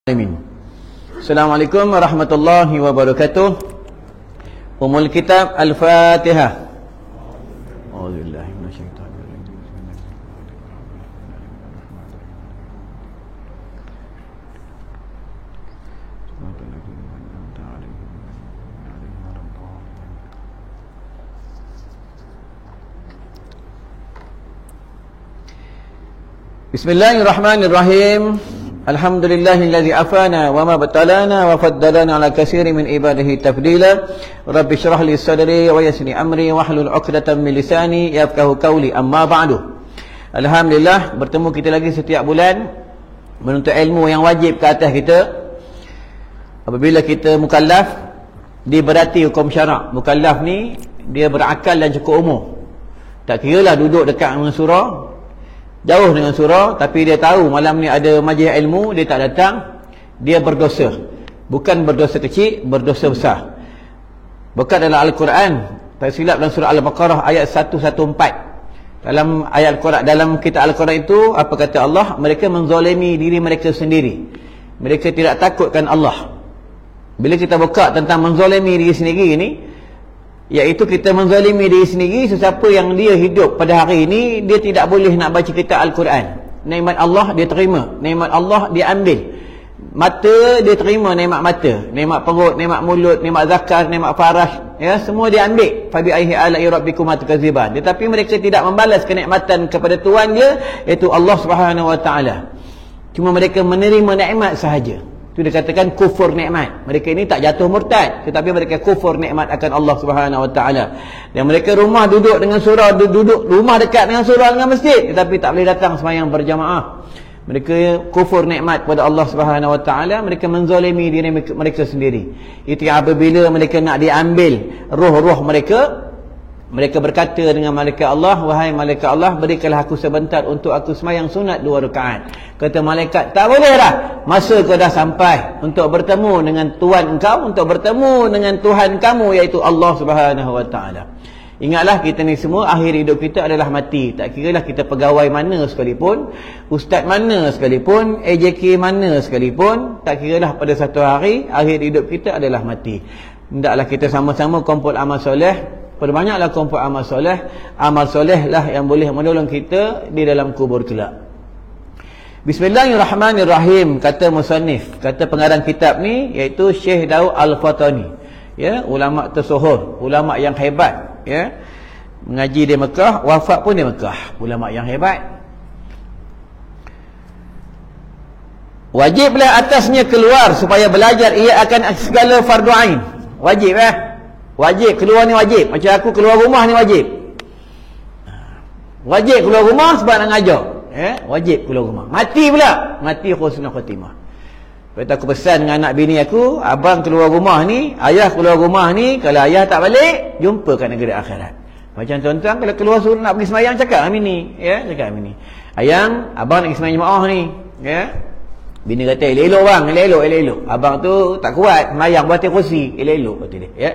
Assalamualaikum warahmatullahi wabarakatuh. Umul Kitab Al-Fatihah. A'udzubillahi minasyaitonir rajim. Bismillahirrahmanirrahim. Alhamdulillahillazi afana wa ma batalana wa faddalana ala katsiri min ibadihi tafdila. Rabbi shrah li sadri wa yassir li amri wahlul 'uqdatam min lisani yafqahu qawli. Amma ba'du. Alhamdulillah, bertemu kita lagi setiap bulan menuntut ilmu yang wajib ke atas kita. Apabila kita mukallaf, diberati hukum syarak. Mukallaf ni dia berakal dan cukup umur. Tak kiralah duduk dekat dengan surau, jauh dengan surau, tapi dia tahu malam ni ada majlis ilmu, dia tak datang, dia berdosa. Bukan berdosa kecil, berdosa besar. Bukan dalam Al-Quran, tak silap dalam surah Al-Baqarah ayat 114. Dalam ayat Al-Quran, dalam kitab Al-Quran itu, apa kata Allah? Mereka menzalimi diri mereka sendiri. Mereka tidak takutkan Allah. Bila kita buka tentang menzalimi diri sendiri ni, iaitu kita menzalimi diri sendiri. Sesiapa yang dia hidup pada hari ini, dia tidak boleh nak baca kitab Al-Quran. Nikmat Allah dia terima, nikmat Allah dia ambil. Mata dia terima nikmat mata, nikmat perut, nikmat mulut, nikmat zakar, nikmat farash, ya, semua dia ambil. Fa bi ayyi ala'i rabbikuma tukadziban. Tetapi mereka tidak membalas kenikmatan kepada Tuhan dia, iaitu Allah Subhanahu wa taala. Cuma mereka menerima nikmat sahaja. Itu dikatakan kufur nikmat. Mereka ini tak jatuh murtad, tetapi mereka kufur nikmat akan Allah Subhanahu wa taala. Dan mereka rumah duduk dengan surau, duduk rumah dekat dengan surau dengan masjid, tetapi tak boleh datang sembahyang berjamaah. Mereka kufur nikmat kepada Allah Subhanahu wa taala, mereka menzalimi diri mereka sendiri. Itu apabila mereka nak diambil roh-roh mereka, mereka berkata dengan malaikat Allah, wahai malaikat Allah, berikanlah aku sebentar untuk aku sembahyang sunat 2 rakaat. Kata malaikat, tak boleh dah. Masa kau dah sampai untuk bertemu dengan Tuhan engkau, untuk bertemu dengan Tuhan kamu, iaitu Allah Subhanahu wa taala. Ingatlah, kita ni semua akhir hidup kita adalah mati. Tak kiralah kita pegawai mana sekalipun, ustaz mana sekalipun, AJK mana sekalipun, tak kiralah, pada satu hari akhir hidup kita adalah mati. Hendaklah kita sama-sama kumpul amal soleh. Perbanyaklah kumpul amal soleh. Amal soleh lah yang boleh menolong kita di dalam kubur kelak. Bismillahirrahmanirrahim. Kata musannif, kata pengarang kitab ni, iaitu Syekh Daud Al-Fatani, ya, ulama tersohor, ulama yang hebat, ya, mengaji di Mekah, wafat pun di Mekah, ulama yang hebat. Wajiblah atasnya keluar supaya belajar ia akan segala fardu ain. Wajib wajib keluar ni, wajib. Macam aku keluar rumah ni wajib. Wajib keluar rumah sebab nak ngajar, ya, wajib keluar rumah. Mati pula, mati husnul khatimah. Lepas aku pesan dengan anak bini aku, abang keluar rumah ni, ayah keluar rumah ni, kalau ayah tak balik, jumpa kat negeri akhirat. Macam tuan-tuan kalau keluar suruh nak pergi sembahyang, cakap kami ni, ya, cakap kami ni, ayang, abang nak pergi sembahyang jemaah ni, ya. Bini kata, elok bang, elok. Abang tu tak kuat sembahyang, buat kursi, elok kata dia, ya.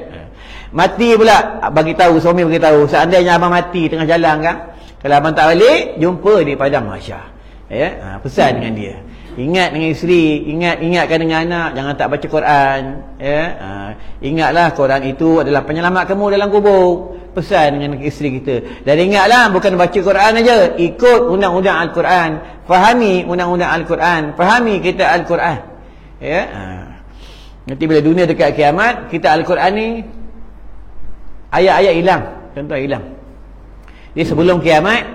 Mati pula, bagi tahu, suami bagi tahu, seandainya abang mati tengah jalan kan, kalau abang tak balik, jumpa di padang mahsyar, ya. Pesan dengan dia, ingat dengan isteri, ingatkan dengan anak, jangan tak baca Quran, ya. Ingatlah Quran itu adalah penyelamat kamu dalam kubur. Pesan dengan isteri kita. Dan ingatlah, bukan baca Quran aja, ikut undang-undang Al-Quran, fahami undang-undang Al-Quran, fahami kita Al-Quran, ya. Nanti bila dunia dekat kiamat, kita Al-Quran ni ayat-ayat hilang, contoh hilang. Dia sebelum kiamat,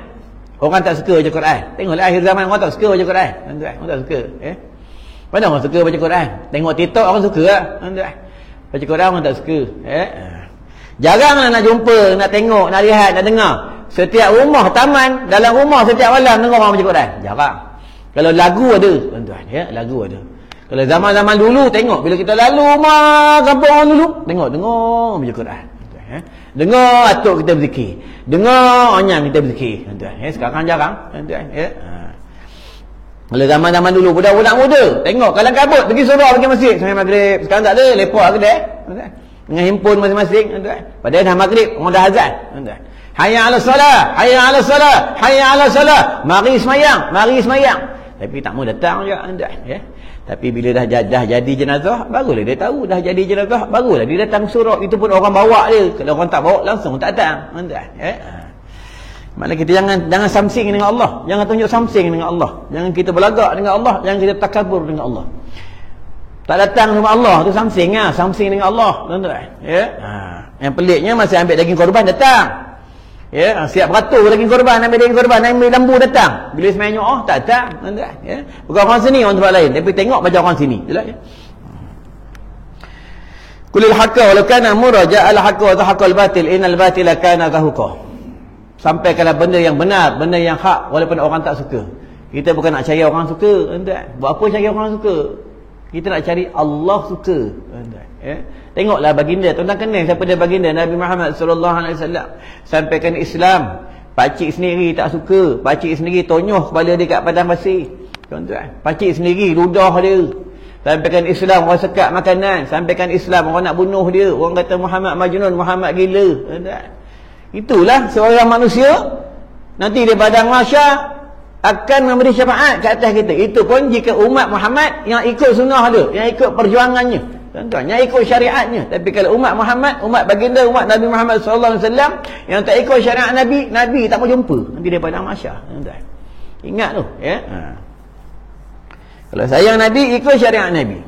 orang tak suka baca Quran. Tengoklah akhir zaman, orang tak suka baca Quran, tuan-tuan. Orang tak suka, ya. Mana orang suka baca Quran? Tengok TikTok orang suka lah, tuan-tuan. Baca Quran orang tak suka, ya. Jaranglah nak jumpa, nak tengok, nak lihat, nak dengar. Setiap rumah taman, dalam rumah setiap malam dengar orang baca Quran. Jarang. Kalau lagu ada, tuan-tuan, ya, lagu ada. Kalau zaman-zaman dulu, tengok bila kita lalu rumah kampung orang dulu, dengar baca Quran, tuan-tuan, ya. Dengar atuk kita berzikir, dengar anyang kita berzikir, tuan-tuan, ya. Sekarang jarang, tuan-tuan, ya. Kalau zaman-zaman dulu, budak-budak muda tengok kalang kabut, pergi surau, pergi masjid sampai maghrib. Sekarang tak ada, lepak kedai, tuan-tuan, dengan handphone masing-masing, tuan-tuan. Padahal dah maghrib, orang dah azan, tuan-tuan. Hayya 'alas salah, hayya 'alas salah, hayya 'alas salah. Mari sembahyang, mari sembahyang. Tapi tak mau datang je tuan-tuan, ya. Tapi bila dah jadi jenazah, barulah dia tahu dah jadi jenazah, barulah dia datang suruh. Itu pun orang bawa dia. Kalau orang tak bawa, langsung tak datang tuan-tuan, ya. Maknanya kita jangan samsing dengan Allah, jangan tunjuk samsing dengan Allah, jangan kita berlagak dengan Allah, jangan kita takabur dengan Allah. Tak datang sama Allah tu samsing dengan Allah tuan-tuan, ya. Yang peliknya masih ambil daging korban datang. Ya, siap beratur daging korban, ambil daging korban, ambil lembu datang. Bila sembahyang Jumaat tak datang tuan-tuan, ya. Bukan orang sini, orang tempat lain, tapi tengok macam orang sini, betul ya. Kulil haqqa walau kana muraja al haqqa wa zahaqal batil innal batila kana zahuqa. Sampaikanlah benda yang benar, benda yang hak, walaupun orang tak suka. Kita bukan nak cari orang suka tuan-tuan. Buat apa cari orang suka? Kita nak cari Allah suka tuan-tuan, ya. Tengoklah baginda, tuan-tuan kenal siapa dia baginda Nabi Muhammad sallallahu alaihi wasallam. Sampaikan Islam, pakcik sendiri tak suka, pakcik sendiri tonyoh kepala dia kat padang pasir. Tuan-tuan, pakcik sendiri ludah dia. Sampaikan Islam, orang sekat makanan. Sampaikan Islam, orang nak bunuh dia. Orang kata Muhammad majnun, Muhammad gila. Tuan-tuan, itulah seorang manusia nanti di padang mahsyar akan memberi syafaat ke atas kita. Itu pun jika umat Muhammad yang ikut sunnah dia, yang ikut perjuangannya, tuan-tuan, yang ikut syariatnya. Tapi kalau umat Muhammad, umat baginda, umat Nabi Muhammad sallallahu alaihi wasallam yang tak ikut syariat Nabi, Nabi tak mau jumpa nanti di padang mahsyar, tuan-tuan. Ingat tu, ya. Kalau sayang Nabi, ikut syariat Nabi,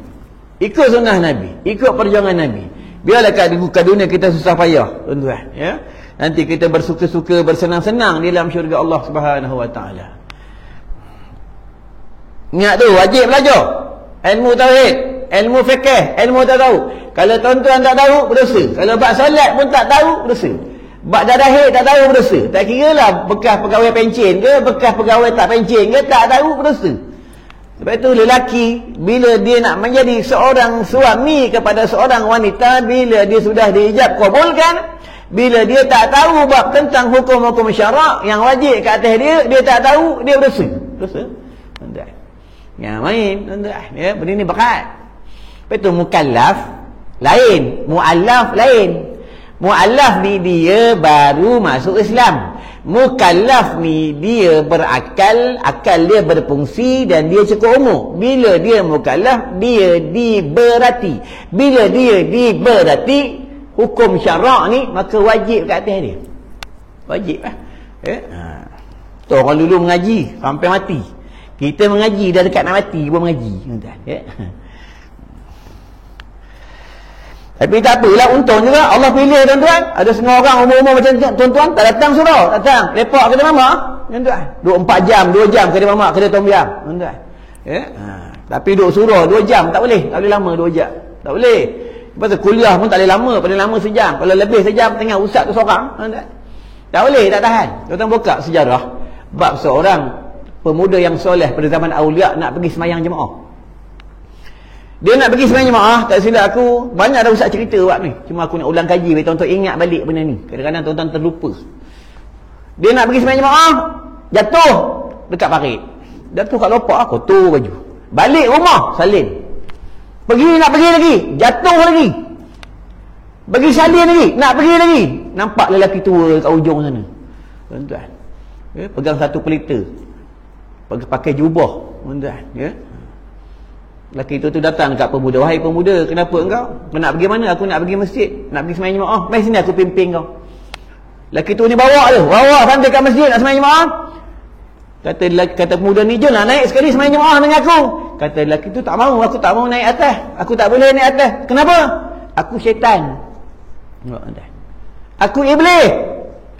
ikut sunnah Nabi, ikut perjuangan Nabi. Biarlah kat dunia kita susah payah, tuan-tuan, ya. Nanti kita bersuka-suka, bersenang-senang di dalam syurga Allah Subhanahu wa taala. Ingat tu, wajib belajar ilmu tauhid, ilmu fikih, ilmu tasawuf. Kalau tuan-tuan tak tahu, berdosa. Kalau bab solat pun tak tahu, berdosa. Bab darahid tak tahu, berdosa. Tak kiralah bekas pegawai pencen ke, bekas pegawai tak pencen ke, tak tahu, berdosa. Sebab itu lelaki bila dia nak menjadi seorang suami kepada seorang wanita, bila dia sudah diijab kabulkan, bila dia tak tahu bab tentang hukum-hukum syarak yang wajib ke atas dia, dia tak tahu, dia berdosa. Dosa. Tuan-tuan, yang main tuan-tuan, ya, benda ni berat. Lepas tu mukallaf lain, muallaf lain. Muallaf ni dia baru masuk Islam. Mukallaf ni dia berakal, akal dia berfungsi dan dia cukup umur. Bila dia mukallaf, dia diberati. Bila dia diberati hukum syarak ni, maka wajib kat atas dia. Wajib lah, ya. Tu orang dulu mengaji sampai mati. Kita mengaji dah dekat nak mati pun mengaji, tuan-tuan, ya. Tapi tak apalah, untung juga Allah pilih, tuan-tuan. Ada setengah orang umur-umur macam tuan-tuan tak datang surau, datang lepak kedai mamak, tuan-tuan. 24 jam, 2 jam kedai mamak, kedai tom yam, tuan-tuan, ya. Tapi duduk surau 2 jam tak boleh, tak boleh lama 2 jam, tak boleh. Lepas tu kuliah pun tak boleh lama, paling lama sejam. Kalau lebih sejam tengah ustaz tu seorang, tuan-tuan, tak boleh, tak tahan. Tuan-tuan buka sejarah bab seorang pemuda yang soleh pada zaman Aulia nak pergi semayang jemaah. Dia nak pergi semayang jemaah, tak silap aku, banyak dah ustaz cerita bab ni. Cuma aku nak ulang kaji bagi tuan-tuan ingat balik benda ni. Kadang-kadang tuan-tuan terlupa. Dia nak pergi semayang jemaah, jatuh dekat parit. Jatuh kat lopak, kotor baju. Balik rumah, salin. Pergi nak pergi lagi, jatuh lagi. Pergi salin lagi, nak pergi lagi. Nampak lelaki tua kat ujung sana, tuan-tuan, ya, pegang satu pelita, pakai jubah, tuan-tuan, ya. Lelaki itu datang dekat pemuda. Wahai pemuda, kenapa engkau? Kau nak pergi mana? Aku nak pergi masjid, nak pergi semayang jemaah. Mari sini aku pimpin kau. Lelaki itu ni bawa dia, bawa sampai kat masjid nak semayang jemaah. Kata pemuda ni, jom lah naik sekali semayang jemaah dengan aku. Kata lelaki itu, tak mahu, aku tak mahu naik atas. Aku tak boleh naik atas. Kenapa? Aku syaitan. Aku iblis.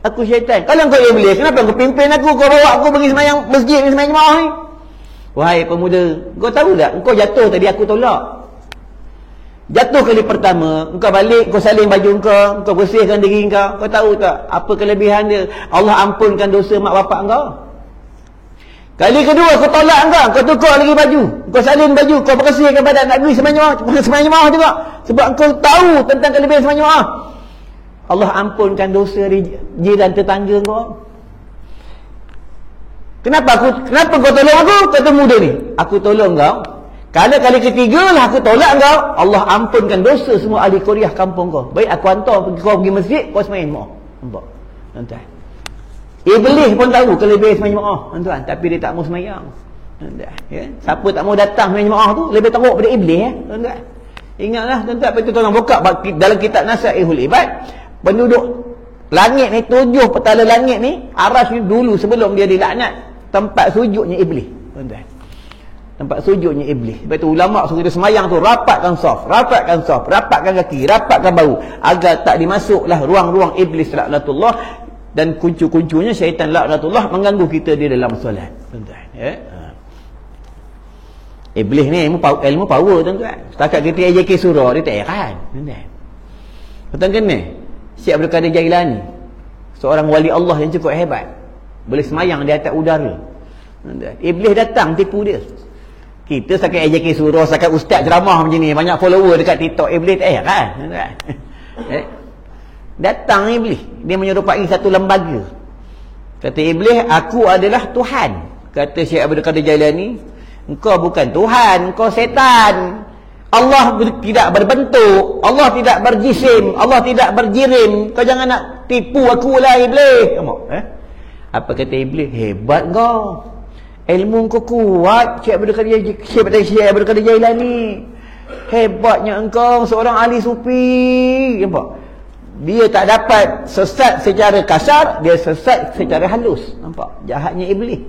Aku syaitan. Kalau kau iblis, kenapa kau pimpin aku? Kau bawa aku pergi semayang masjid ni, semayang jemaah ni. Wahai pemuda, kau tahu tak? Kau jatuh tadi, aku tolak. Jatuh kali pertama, kau balik, kau salin baju kau bersihkan diri kau. Kau tahu tak apa kelebihan dia? Allah ampunkan dosa mak bapak kau. Kali kedua, kau tolak kau tukar lagi baju, kau salin baju, kau bersihkan badan, nak pergi semayang jemaah juga. Sebab kau tahu tentang kelebihan semayang jemaah. Allah ampunkan dosa jiran tetangga kau. Kenapa kau tolong aku? Kata muda ni, aku tolong kau. Kalau kali ketiga lah aku tolak kau, Allah ampunkan dosa semua ahli Korea kampung kau. Baik, aku hantar kau pergi masjid, kau semayang jemaah. Nampak, tuan-tuan? Iblis pun tahu kelebihan semayang jemaah, tuan-tuan, tapi dia tak mau semayang. Tuan-tuan, ya. Siapa tak mau datang main jemaah tu lebih teruk daripada iblis, ya. Tuan-tuan. Ingatlah tuan-tuan, betul tolong buka dalam kitab Nasaihul Ibad, penduduk langit ni, 7 petala langit ni, Arash ni dulu sebelum dia dilaknat, tempat sujudnya iblis, tuan-tuan. Tempat sujudnya iblis. Sebab tu ulama suruh dia semayang tu rapatkan saf, rapatkan kaki, rapatkan bahu, agar tak dimasuklah ruang-ruang iblis laknatullah, dan kuncu-kuncunya syaitan laknatullah mengganggu kita di dalam solat, tuan-tuan, ya. Iblis ni ilmu power, tuan-tuan. Setakat kita AJK surah dia tak heran, tuan-tuan. Tuan kena Syekh Abdul Qadir Jailani, seorang wali Allah yang cukup hebat, boleh semayang di atas udara, tuan-tuan. Iblis datang tipu dia. Kita setakat AJK surah, setakat ustaz ceramah macam ni, banyak follower dekat TikTok, iblis tak heran, tuan-tuan. Datang iblis, dia menyerupai satu lembaga. Kata iblis, aku adalah Tuhan. Kata Syekh Abdul Qadir Jailani, engkau bukan Tuhan, engkau setan. Allah tidak berbentuk, Allah tidak berjisim, Allah tidak berjirim. Kau jangan nak tipu aku lah iblis. Apa kata iblis? Hebat kau, ilmu kau kuat, Syekh Abdul Qadir Jailani. Hebatnya engkau seorang ahli sufi. Nampak? Dia tak dapat sesat secara kasar, dia sesat secara halus. Nampak? Jahatnya iblis.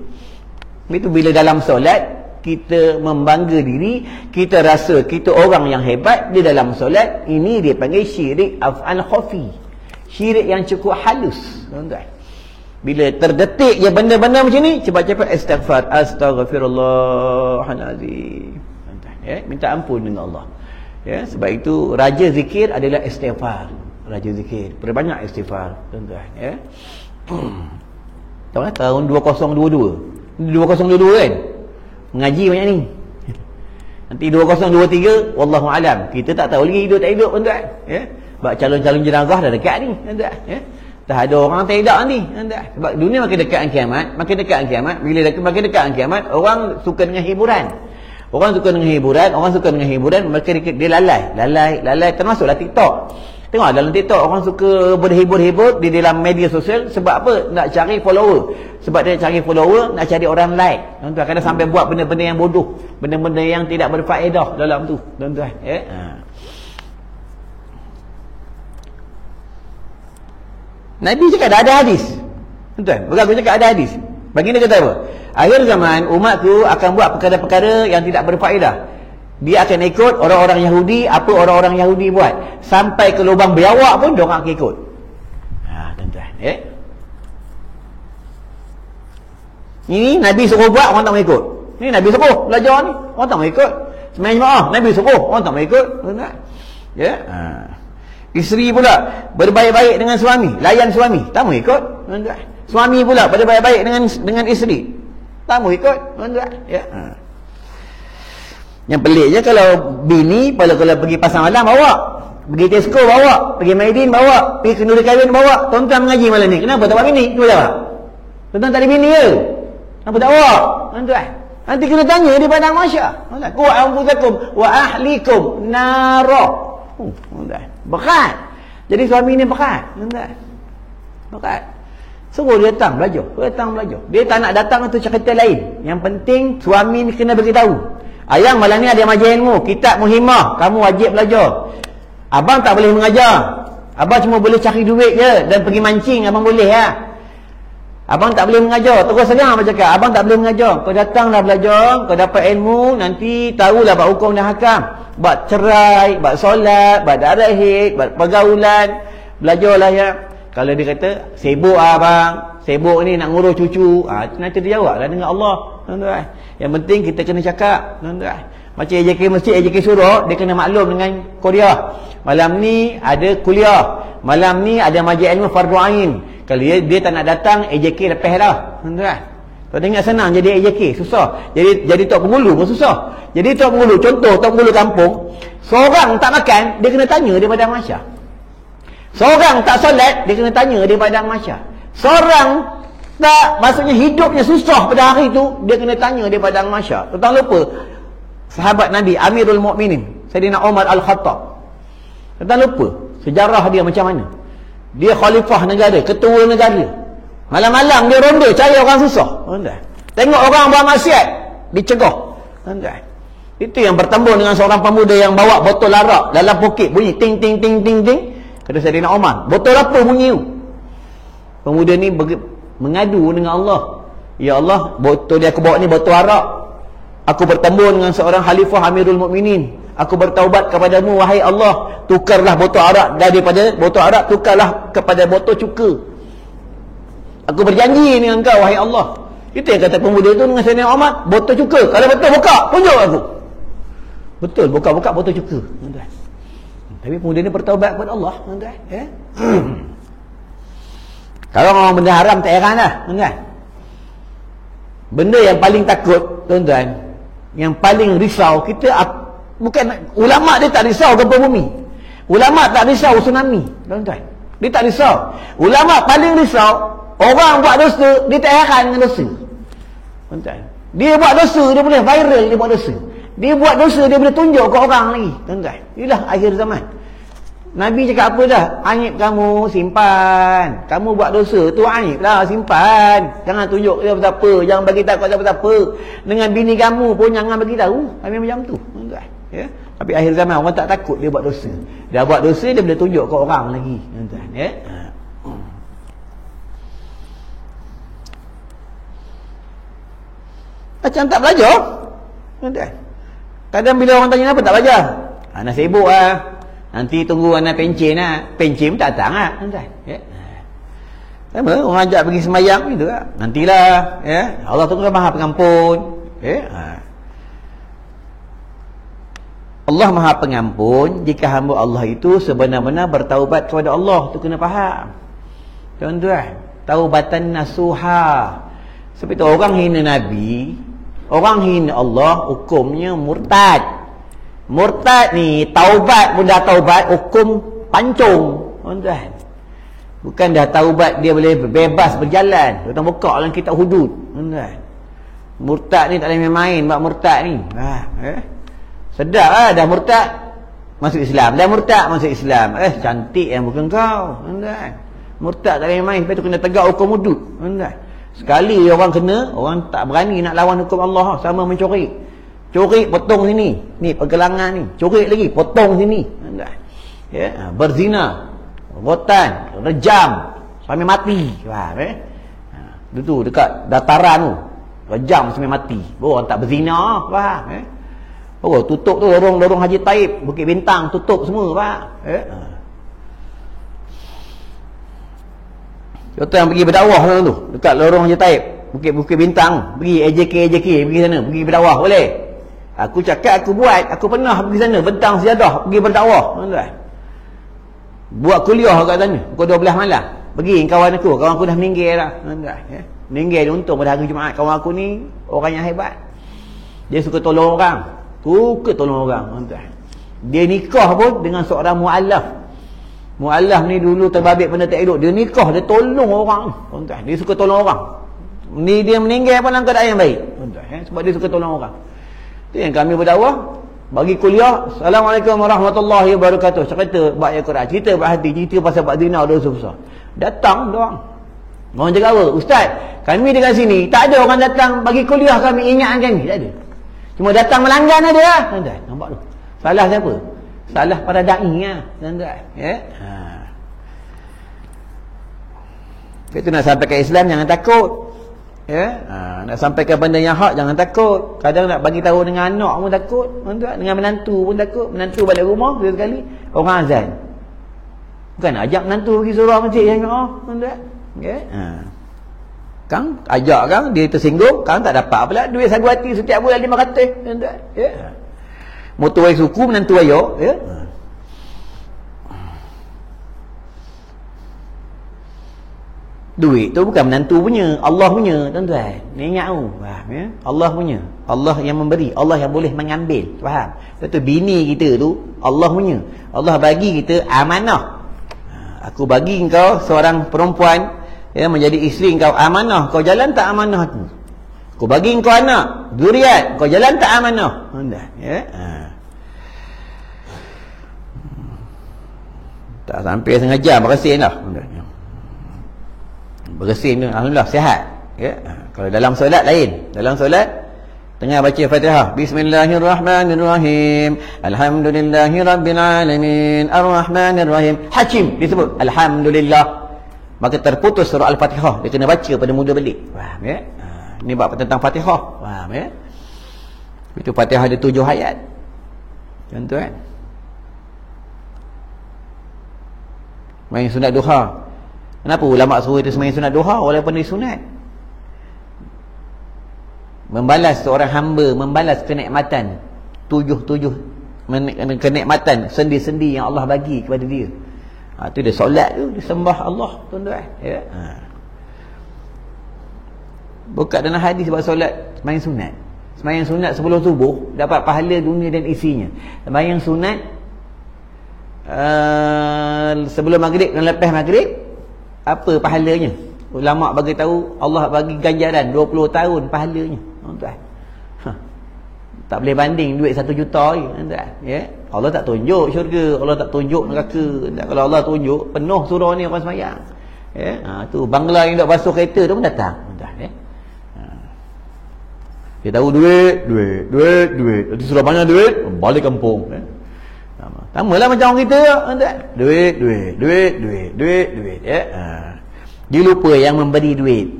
Itu bila dalam solat kita membangga diri, kita rasa kita orang yang hebat di dalam solat, ini dia panggil syirik af'al khafi, syirik yang cukup halus, tuan-tuan. Bila terdetik je benda-benda macam ni, cepat-cepat istighfar, astaghfirullahalazim, tuan-tuan, ya, minta ampun dengan Allah, ya. Sebab itu raja zikir adalah istighfar, raja zikir, perbanyak istighfar, tuan-tuan, ya. Tahu kan tahun 2022 kan mengaji banyak ni. Nanti 2023 wallahu alam, kita tak tahu lagi hidup tak hidup, tuan-tuan, ya. Sebab calon-calon jenazah dah dekat ni, tuan-tuan, ya. Dah ada orang tak hidup ni, tuan-tuan. Sebab dunia makin dekat dengan kiamat, makin dekat dengan kiamat. Bila makin dekat dengan kiamat, orang suka dengan hiburan. Orang suka dengan hiburan, mereka dia lalai, termasuklah TikTok. Tengok dalam TikTok orang suka berhibur-hibur di dalam media sosial. Sebab apa? Nak cari follower. Sebab dia cari follower, nak cari orang like. Tuan-tuan, kadang sampai buat benda-benda yang bodoh, benda-benda yang tidak berfaedah dalam tu, tuan-tuan, ya. Nabi cakap ada hadis, tuan-tuan. Berlaku cakap ada hadis. Baginda kata apa? Akhir zaman umatku akan buat perkara-perkara yang tidak berfaedah. Dia akan ikut orang-orang Yahudi, apa orang-orang Yahudi buat. Sampai ke lubang biawak pun diorang akan ikut. Tuan-tuan, ya. Ini Nabi suruh buat, orang tak mau ikut. Ni Nabi suruh belajar ni, orang tak mau ikut. Semayang jemaah, Nabi suruh, orang tak mau ikut, tuan-tuan, ya. Isteri pula berbaik-baik dengan suami, layan suami, tak mau ikut, tuan-tuan. Suami pula berbaik-baik dengan isteri, tak mau ikut, tuan-tuan, ya. Yang pelik je kalau bini kalau pergi pasar malam bawa, pergi Tesco bawa, pergi Maidin bawa, pergi kenduri kahwin bawa, tuan-tuan mengaji malam ni, kenapa tak bawa bini? Cuba jawab. Tuan-tuan tak ada bini ke? Kenapa tak bawa? Tuan-tuan, nanti kena tanya di padang mahsyar. Qu anfusakum wa ahlikum nara. Tuan-tuan, berat. Jadi suami ni berat, tuan-tuan. Berat. Suruh dia datang belajar. Dia tak nak datang tu cerita lain. Yang penting suami ni kena beritahu. Ayang malam ni ada majlis ilmu, kitab muhimmah, kamu wajib belajar. Abang tak boleh mengajar. Abang cuma boleh cari duit je dan pergi mancing, abang boleh ya. Abang tak boleh mengajar. Terus terang abang cakap, abang tak boleh mengajar. Kau datanglah belajar, kau dapat ilmu, nanti tahulah bab hukum dan hakam, bab cerai, bab solat, bab darah haid, bab pergaulan. Belajarlah ya. Kalau dia kata sibuk abang, sibuk ni nak ngurus cucu, nanti dia jawablah dengan Allah, tuan-tuan. Yang penting kita kena cakap, tuan-tuan. Macam AJK masjid, AJK surau, dia kena maklum dengan kuliah. Malam ni ada kuliah, malam ni ada majlis ilmu fardu ain. Kalau dia tak nak datang, AJK lepas dah, tuan-tuan. Kau dengar senang jadi AJK, susah. Jadi tok penghulu pun susah. Jadi tok penghulu, contoh tok penghulu kampung, seorang tak makan, dia kena tanya di padang mahsyar. Seorang tak solat, dia kena tanya di padang mahsyar. Seorang tak, maksudnya hidupnya susah pada hari itu, dia kena tanya di padang mahsyar. Tuan lupa sahabat Nabi Amirul Mukminin Sayyidina Umar Al-Khattab. Tuan lupa sejarah dia macam mana. Dia khalifah negara, ketua negara. Malam-malam dia ronda cari orang susah. Tengok orang buat maksiat, dicegah. Tuan-tuan, itu yang bertemu dengan seorang pemuda yang bawa botol arak dalam poket, bunyi ting ting ting ting ting. Kata Sayyidina Umar, botol apa bunyi tu? Pemuda ni mengadu dengan Allah. Ya Allah, botol yang aku bawa ni botol arak. Aku bertemu dengan seorang khalifah Amirul Mukminin. Aku bertaubat kepadamu wahai Allah, tukarlah botol arak daripada botol arak, tukarlah kepada botol cuka. Aku berjanji dengan engkau wahai Allah. Itu yang kata pemuda itu dengan Sayyidina Umar, botol cuka. Kalau betul buka, tunjuk aku. Betul, buka-buka botol cuka. Tapi pemuda ni bertaubat kepada Allah, tuan-tuan, ya. Kalau orang benda haram tak heran lah, tuan-tuan. Benda yang paling takut, tuan-tuan, yang paling risau kita, bukan ulama dia tak risau gempa bumi. Ulama tak risau tsunami, tuan-tuan. Dia tak risau. Ulama paling risau orang buat dosa, dia tak heran dengan dosa. Tuan-tuan, dia buat dosa, dia boleh viral, dia buat dosa. Dia buat dosa, dia boleh tunjuk ke orang lagi. Tuan-tuan, inilah akhir zaman. Nabi cakap apa dah? Aib kamu simpan. Kamu buat dosa tu aib lah, simpan. Jangan tunjuk siapa-siapa, jangan bagi tahu siapa-siapa. Dengan bini kamu pun jangan bagi tahu. Nabi macam tu, tuan-tuan, ya. Tapi akhir zaman orang tak takut dia buat dosa. Dia buat dosa, dia boleh tunjuk ke orang lagi, tuan-tuan, ya. Macam tak belajar, tuan-tuan. Kadang bila orang tanya apa tak belajar, anak sibuk lah, nanti tunggu anak pencen lah. Pencen pun tak datang lah, tuan-tuan, ya. Sama orang ajak pergi sembahyang gitu lah, nantilah, ya. Allah tunggu Maha Pengampun, ya. Allah Maha Pengampun jika hamba Allah itu sebenar-benar bertaubat kepada Allah. Tu kena faham, tuan-tuan. Taubatan nasuha. Seperti orang hina Nabi, orang hina Allah, hukumnya murtad. Murtad ni taubat pun dah taubat, hukum pancung, tuan-tuan. Bukan dah taubat dia boleh bebas berjalan. Dia buka dalam kitab hudud, tuan-tuan. Murtad ni tak boleh main-main buat murtad ni. Sedap lah dah murtad masuk Islam, dah murtad masuk Islam. Cantik yang bukan kau, tuan-tuan. Murtad tak boleh main, lepas tu kena tegak hukum hudud, tuan-tuan. Sekali orang kena, orang tak berani nak lawan hukum Allah. Sama mencuri, curi potong sini, ni pergelangan ni, curi lagi potong sini, ya. Berzina, rotan, rejam sampai mati, faham, tu dekat dataran tu, rejam sampai mati. Orang tak berzina, faham, tutup tu lorong Haji Taib, Bukit Bintang tutup semua, faham, Contoh yang pergi berdakwah tu dekat lorong Haji Taib, Bukit Bintang, pergi AJK, pergi sana, pergi berdakwah boleh. Aku cakap aku buat, aku pernah pergi sana bentang sejadah pergi berdakwah, tuan-tuan. Buat kuliah kat sana pukul 12 malam. Pergi kawan aku dah meninggal dah, tuan-tuan, ya. Meninggal dia untung pada hari Jumaat. Kawan aku ni orang yang hebat. Dia suka tolong orang, tuan-tuan. Dia nikah pun dengan seorang muallaf. Muallaf ni dulu terbabit benda tak elok. Dia nikah, dia tolong orang, tuan-tuan. Dia suka tolong orang. Ni dia meninggal pun dalam keadaan yang baik, tuan-tuan, sebab dia suka tolong orang. Itu yang kami berdakwah, bagi kuliah. Assalamualaikum warahmatullahi wabarakatuh. Cerita bab ayat Quran, cerita bab hati, cerita pasal bab zina, dosa besar. Datang doang. Orang cakap apa? Ustaz, kami dekat sini tak ada orang datang bagi kuliah kami, ingatkan kami, tak ada. Cuma datang melanggan ada lah, tuan-tuan. Nampak tu? Salah siapa? Salah para da'i lah, tuan-tuan, ya. Itu nak sampai ke Islam jangan takut, ya. Nak sampai ke benda yang hak jangan takut. Kadang nak bagi tahu dengan anak pun takut, tuan-tuan. Dengan menantu pun takut. Menantu balik rumah sekali orang azan, bukan nak ajak menantu pergi surau masjid yang tuan-tuan, ya. Kang ajak kang, dia tersinggung, kang tak dapat pula duit sagu hati setiap bulan 500, tuan-tuan, ya. Motor suku menantu ayok, ya. Duit tu bukan menantu punya, Allah punya, tuan-tuan. Ni ingat tu, faham, ya? Allah punya. Allah yang memberi, Allah yang boleh mengambil, faham? Betul, bini kita tu Allah punya. Allah bagi kita amanah. Aku bagi engkau seorang perempuan, ya, menjadi isteri engkau, amanah. Kau jalan tak amanah tu? Aku bagi engkau anak, zuriat, kau jalan tak amanah, tuan-tuan, ya. Tak sampai setengah jam bersin dah, tuan-tuan. Bersin tu alhamdulillah sihat, ya. Kalau dalam solat lain, dalam solat Tengah baca Fatihah, Bismillahirrahmanirrahim, Alhamdulillahirabbilalamin, Ar-Rahmanirrahim. Hakim disebut Alhamdulillah. Maka terputus surah Al-Fatihah. Dia kena baca pada mula balik. Faham ya? Ini bab tentang Fatihah. Faham ya? Itu Fatihah ada 7 ayat. Contoh kan? Main sunat duha. Kenapa ulama suruh itu semain sunat duha walaupun dia sunat? Membalas seorang hamba, membalas kenikmatan 7 kenikmatan, sendi-sendi yang Allah bagi kepada dia. Tu dia solat tu, dia sembah Allah, tuan-tuan ya. Buka dalam hadis sebab solat sembahyang sunat. Sembahyang sunat sebelum subuh dapat pahala dunia dan isinya. Sembahyang sunat sebelum maghrib dan lepas maghrib, apa pahalanya? Ulama bagi tahu Allah bagi ganjaran 20 tahun pahalanya, tuan-tuan. Tak boleh banding duit 1 juta je, tuan-tuan ya. Allah tak tunjuk syurga, Allah tak tunjuk neraka. Kalau Allah tunjuk penuh surau ni orang sembahyang ya. Tu bangla yang duk basuh kereta tu pun datang, tuan-tuan ya. Dia tahu duit. Nanti sudah banyak duit, balik kampung ya. Samalah macam orang kita, tuan-tuan. Duit ya. Dia lupa yang memberi duit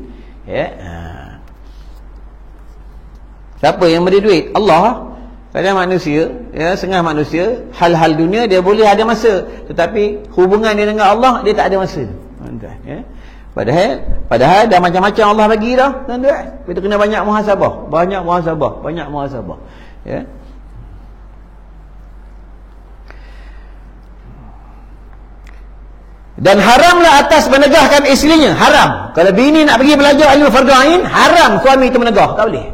ya. Siapa yang memberi duit? Allah. Kadang manusia ya, setengah manusia hal-hal dunia dia boleh ada masa, tetapi hubungan dia dengan Allah dia tak ada masa, tuan-tuan ya. Padahal dah macam-macam Allah bagi dah, tuan-tuan. Kita kena banyak muhasabah ya. Dan haramlah atas menegahkan isterinya. Haram. Kalau bini nak pergi belajar ilmu fardu ain, haram suami itu menegah. Tak boleh.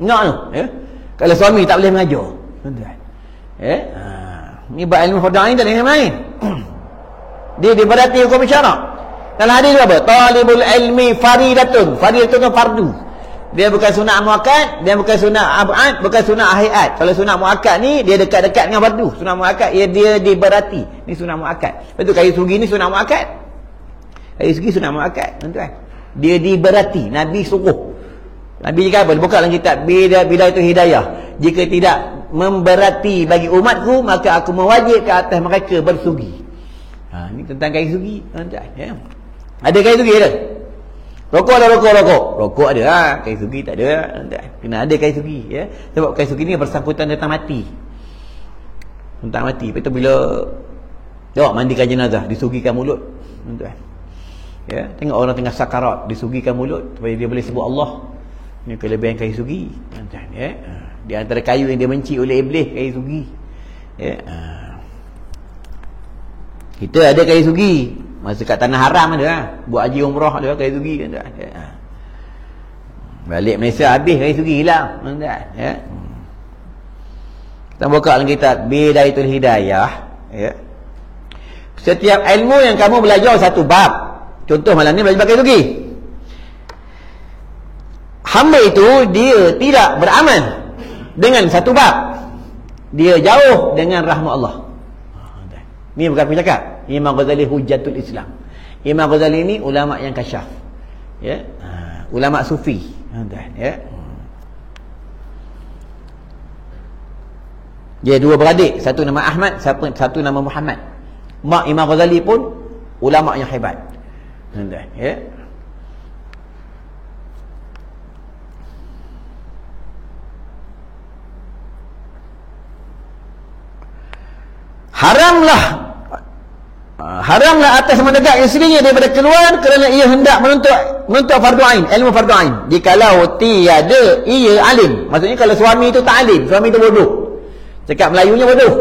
Nak tu ya. Kalau suami tak boleh mengajar, tuan-tuan ya. Ni bab ilmu fardu ain tak ada yang lain. Dia diberati hukum syarak. Dalam hadis apa? Talibul ilmi faridatun. Faridatun fardu. Dia bukan sunat muakkad, dia bukan sunat abad, bukan sunat hayat. Kalau sunat muakkad ni dia dekat-dekat dengan fardu. Sunat muakkad dia diberati. Ni sunat muakkad. Betul, kayu sugi ni sunat muakkad. Kayu sugi sunat muakkad, tuan-tuan. Dia diberati, Nabi suruh. Nabi cakap apa? Buka dalam kitab bila itu hidayah. Jika tidak memberati bagi umatku, maka aku mewajib ke atas mereka bersugi. Ni tentang kayu sugi, tuan-tuan ya. Ada kayu sugi ada? Rokok ada rokok ada kayu sugi tak ada. Kena ada kayu sugi ya. Sebab kayu sugi ni bersangkutan tentang mati. Tentang mati. Lepas tu bila jawab mandikan jenazah, disugikan mulut, tuan-tuan ya. Tengok orang tengah sakarat, disugikan mulut supaya dia boleh sebut Allah. Ini kelebihan kayu sugi, tuan-tuan ya. Di antara kayu yang dia benci oleh iblis, kayu sugi ya. Kita ada kayu sugi. Masa kat tanah haram ada buat haji umrah ada kayu sugi kan, tuan ya. Balik Malaysia habis kayu sugi hilang, tuan ya. Kita buka dalam kitab Bidaitul Hidayah ya. Setiap ilmu yang kamu belajar satu bab. Contoh malam ni belajar kayu sugi. Hamba itu dia tidak beramal dengan satu bab, dia jauh dengan rahmat Allah. Ni bukan aku cakap. Imam Ghazali Hujjatul Islam. Imam Ghazali ni ulama yang kasyaf ya. Ulama sufi ya. Dia dua beradik, satu nama Ahmad, satu nama Muhammad. Mak Imam Ghazali pun ulama yang hebat ya. Haramlah atas menegak isterinya daripada keluar kerana ia hendak menuntut fardu ain, ilmu fardu ain. Jikalau tiada ia alim. Maksudnya kalau suami itu tak alim, suami itu bodoh. Cakap Melayunya bodoh,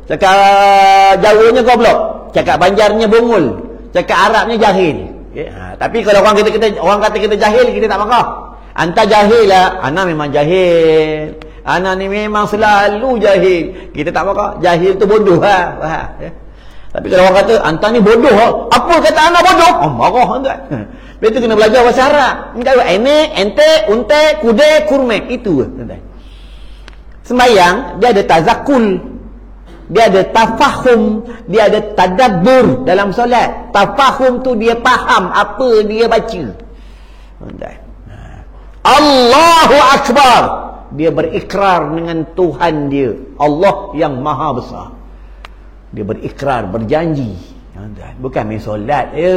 cakap Jawanya goblok, cakap Banjarnya bungul, cakap Arabnya jahil ya. Tapi kalau orang kata kita jahil, kita tak marah. Anta jahil lah, ana memang jahil, ana ni memang selalu jahil, kita tak marah. Jahil tu bodoh ya. Tapi kalau orang kata anta ni bodoh, apa kata ana bodoh? Marah tuan. Lepas tu kena belajar bahasa Arab. Ni kata ene, ente, unte, kude, kurme, itu tuan. Sembayang dia ada tazakul, dia ada tafahum, dia ada tadabbur dalam solat. Tafahum tu dia faham apa dia baca. Tuan. Allahu Akbar. Dia berikrar dengan Tuhan dia, Allah yang maha besar. Dia berikrar, berjanji. Bukan main solat ya.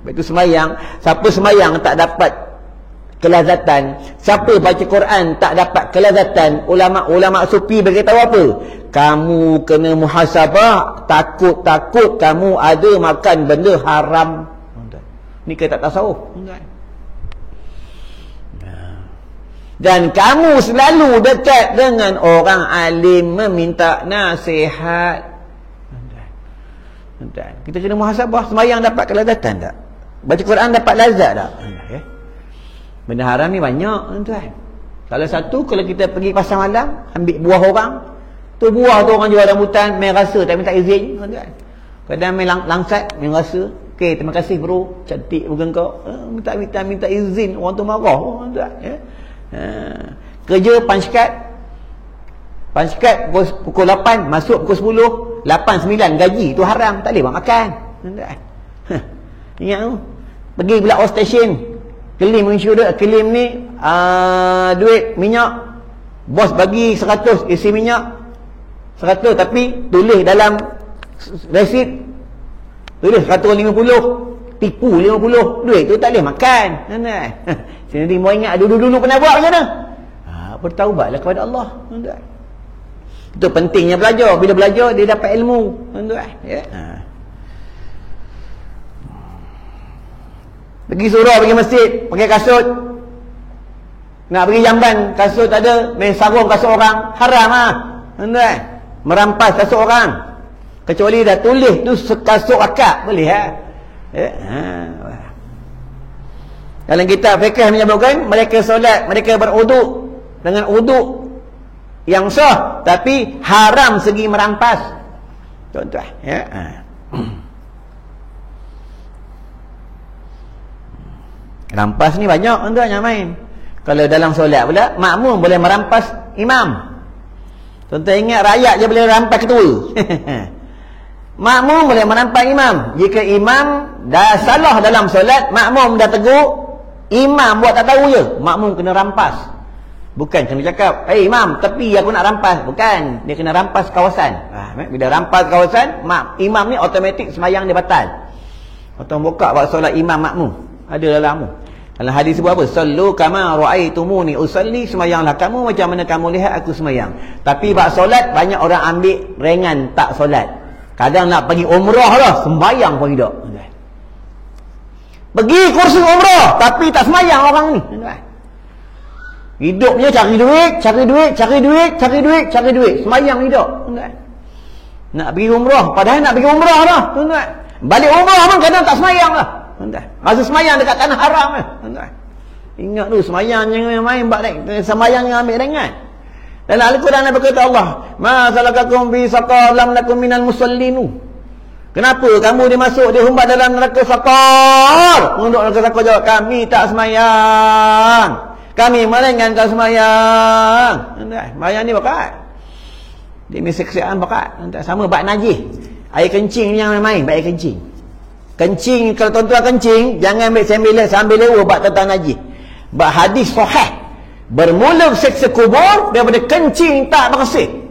Itu semayang. Siapa semayang tak dapat kelazatan, siapa baca Quran tak dapat kelazatan, ulama sufi beritahu apa? Kamu kena muhasabah, takut-takut kamu ada makan benda haram. Ni kita tak tasawuf. Dan kamu selalu dekat dengan orang alim meminta nasihat. Kita kena muhasabah. Semayang dapat kelazatan tak? Baca Quran dapat lazat tak? Benda haram ni banyak, tuan. Salah satu, kalau kita pergi pasar malam, ambil buah orang, tu buah tu orang jual rambutan, main rasa tak minta izin, tuan. Kadang main langsat, main rasa. Okey, terima kasih bro, cantik bukan kau. Minta izin, orang tu marah, tuan. Kerja punch card pukul 8, masuk pukul 10, 8, 9 gaji, tu haram, tak boleh buat makan. Ingat tu. Pergi pula outstation, claim insurans, claim ni duit minyak, bos bagi 100 isi minyak 100, tapi tulis dalam resit tulis 150, tipu 50, duit tu tak boleh makan. Sini mau ingat dulu pernah buat macam mana? Bertaubatlah kepada Allah. Itu pentingnya belajar. Bila belajar dia dapat ilmu. Pergi surau, pergi masjid, pakai kasut, nak pergi jamban, kasut tak ada, main sarung kasut orang, haram merampas kasut orang, kecuali dah tulis tu kasut akak, boleh dalam kitab fiqh menyebutkan mereka solat, mereka berwuduk dengan wuduk yang sah, tapi haram segi merampas. Tuan-tuan, rampas ni banyak, tuan-tuan, yang main. Kalau dalam solat pula, makmum boleh merampas imam. Tuan-tuan ingat, rakyat je boleh merampas ketua. Makmum boleh merampas imam. Jika imam dah salah dalam solat, makmum dah tegur, imam buat tak tahu je, makmum kena rampas. Bukan kena cakap, imam, tepi aku nak rampas. Bukan, dia kena rampas kawasan. Bila rampas kawasan, imam ni automatik semayang dia batal. Atau buka buat solat imam makmum, ada dalam mu. Dalam hadis sebut apa? Sallu kama ra'aitumuni usalli, semayanglah kamu macam mana kamu lihat aku semayang. Tapi bab solat banyak orang ambil ringan, tak solat. Kadang nak pergi umrah lah, sembayang pun tidak. Pergi kursus umrah tapi tak semayang orang ni. Hidupnya cari duit, semayang hidup. Nak pergi umrah, padahal nak pergi umrah lah, tuan-tuan. Balik umrah pun kadang tak semayang lah. Masa semayang dekat tanah haram ingat tu, semayang jangan main, semayang jangan ambil ringan. Dalam Al-Quran berkata Allah, ma salakakum fi saqar lam nakum minal musallinu. Kenapa kamu dimasuk dihumbat dalam neraka saqar? Untuk neraka saqar jawab, kami tak semayang, kami meringankan semayang. Semayang ni bakat, demi seksiaan bakat. Sama bak najis, air kencing ni yang main, bak air kencing. Kencing, kalau tuan-tuan kencing, jangan ambil sambil lewa bak tentang najis. Bak hadis sahih, bermula seksa kubur daripada kencing tak bersih.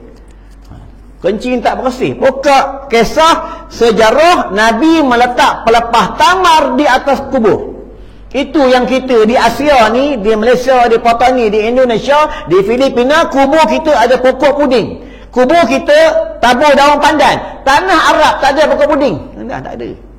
Kencing tak bersih. Buka kisah sejarah Nabi meletak pelepah tamar di atas kubur. Itu yang kita di Asia ni, di Malaysia, di Papua ni, di Indonesia, di Filipina, kubur kita ada pokok puding. Kubur kita tabur daun pandan. Tanah Arab tak ada pokok puding. Tak ada.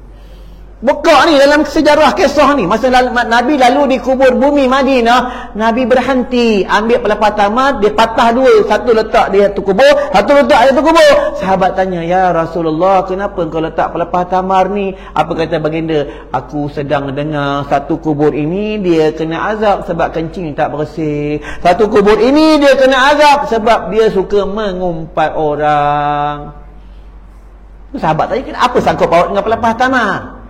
Buka ni dalam sejarah kisah ni, masa Nabi lalu di kubur bumi Madinah, Nabi berhenti, ambil pelepah tamar, dia patah dua, satu letak di satu kubur, satu letak di satu kubur. Sahabat tanya, ya Rasulullah, kenapa kau letak pelepah tamar ni? Apa kata baginda? Aku sedang dengar satu kubur ini dia kena azab sebab kencing tak bersih, satu kubur ini dia kena azab sebab dia suka mengumpat orang. Sahabat tanya, apa sangkut paut dengan pelepah tamar?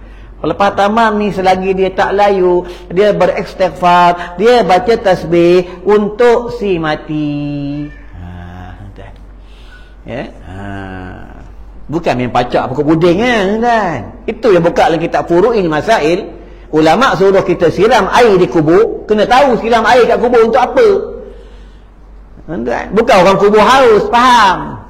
Pelepah tamar ni selagi dia tak layu, dia beristighfar, dia baca tasbih untuk si mati. Bukan main pacak pokok puding kan. Itu yang buka dalam kitab Furu'il Masail ulama suruh kita siram air di kubur, kena tahu siram air kat kubur untuk apa. Bukan orang kubur haus, faham.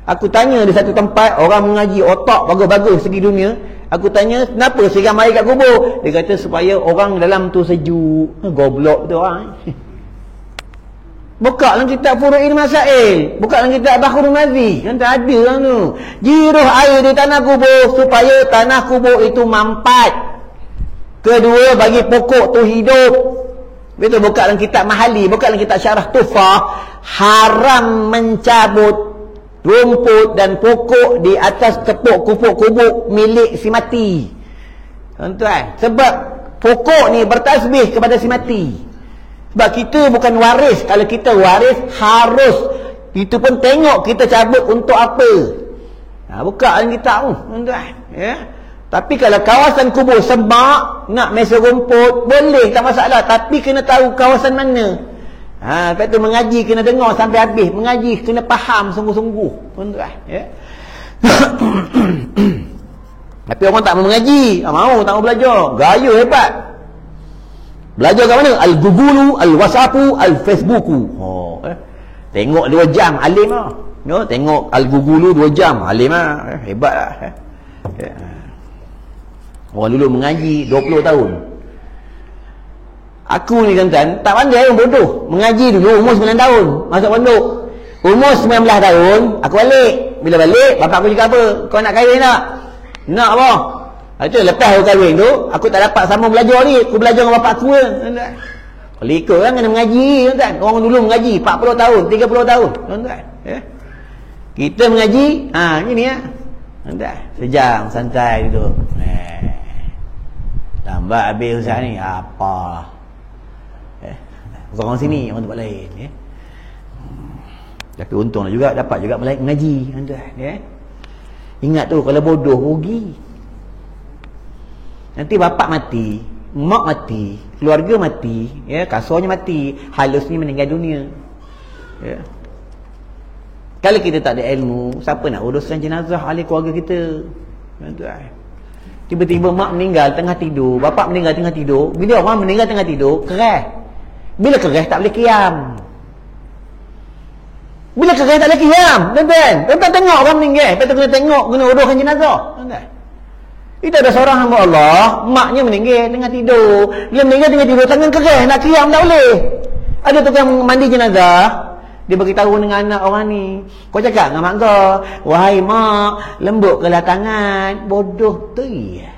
Aku tanya di satu tempat, orang mengaji otak bagus-bagus segi dunia. Aku tanya, kenapa siram air kat kubur? Dia kata supaya orang dalam tu sejuk. Goblok tu orang. Buka dalam kitab Furu'il Masail, buka dalam kitab Bahrul Mazi, kan tak ada kan tu. Jiruh air di tanah kubur supaya tanah kubur itu mampat. Kedua, bagi pokok tu hidup. Betul, buka dalam kitab Mahali, buka dalam kitab Syarah Tufah, haram mencabut rumput dan pokok di atas tepuk kubur milik si mati. Tuan-tuan, sebab pokok ni bertasbih kepada si mati. Sebab kita bukan waris. Kalau kita waris, harus itu pun tengok kita cabut untuk apa. Buka dalam kitab tu, tuan-tuan, ya. Tapi kalau kawasan kubur semak, nak mesa rumput, boleh, tak masalah. Tapi kena tahu kawasan mana. Lepas tu mengaji kena dengar sampai habis. Mengaji kena faham sungguh-sungguh, tuan-tuan, ya. Tapi orang tak mau mengaji, tak mau belajar. Gaya hebat. Belajar kat mana? Al-Google, Al-WhatsApp, Al-Facebooku. Tengok 2 jam, alim lah. Tengok Al-Google 2 jam, alim lah. Hebat lah. Orang dulu mengaji 20 tahun. Aku ni kan tak pandai, bodoh. Mengaji dulu umur 9 tahun, masuk pondok. Umur 19 tahun aku balik. Bila balik, bapak aku cakap apa? Kau nak kahwin tak? Nak apa? Itu lepas aku kahwin tu, aku tak dapat sambung belajar ni. Aku belajar dengan bapak aku kan. Kalau ikut kan kena mengaji, kan? Orang dulu mengaji 40 tahun, 30 tahun, kan? Kita mengaji, ini ya. Sejam santai duduk. Lambat habis usaha ni, apa? Orang sini, orang tempat lain, ya. Tapi untunglah juga dapat juga mengaji, ya. Ingat tu, kalau bodoh rugi. Nanti bapak mati, mak mati, keluarga mati, ya, kasurnya mati, halusnya meninggal dunia. Ya. Kalau kita tak ada ilmu, siapa nak uruskan jenazah ahli keluarga kita? Tiba-tiba mak meninggal tengah tidur, bapak meninggal tengah tidur. Bila orang meninggal tengah tidur, keras. Bila keras tak boleh qiyam. Bila keras tak boleh qiyam, tuan-tuan. Tuan-tuan tengok orang meninggal, lepas tu kena tengok, kena uruskan jenazah, tuan-tuan. Itu ada seorang hamba Allah, maknya meninggal tengah tidur. Bila meninggal tengah tidur, tangan keras, nak qiyam tak boleh. Ada tukang mandi jenazah, dia beritahu dengan anak orang ni. Kau cakap dengan mak kau, wahai mak, lembutkanlah tangan. Bodoh tu ya.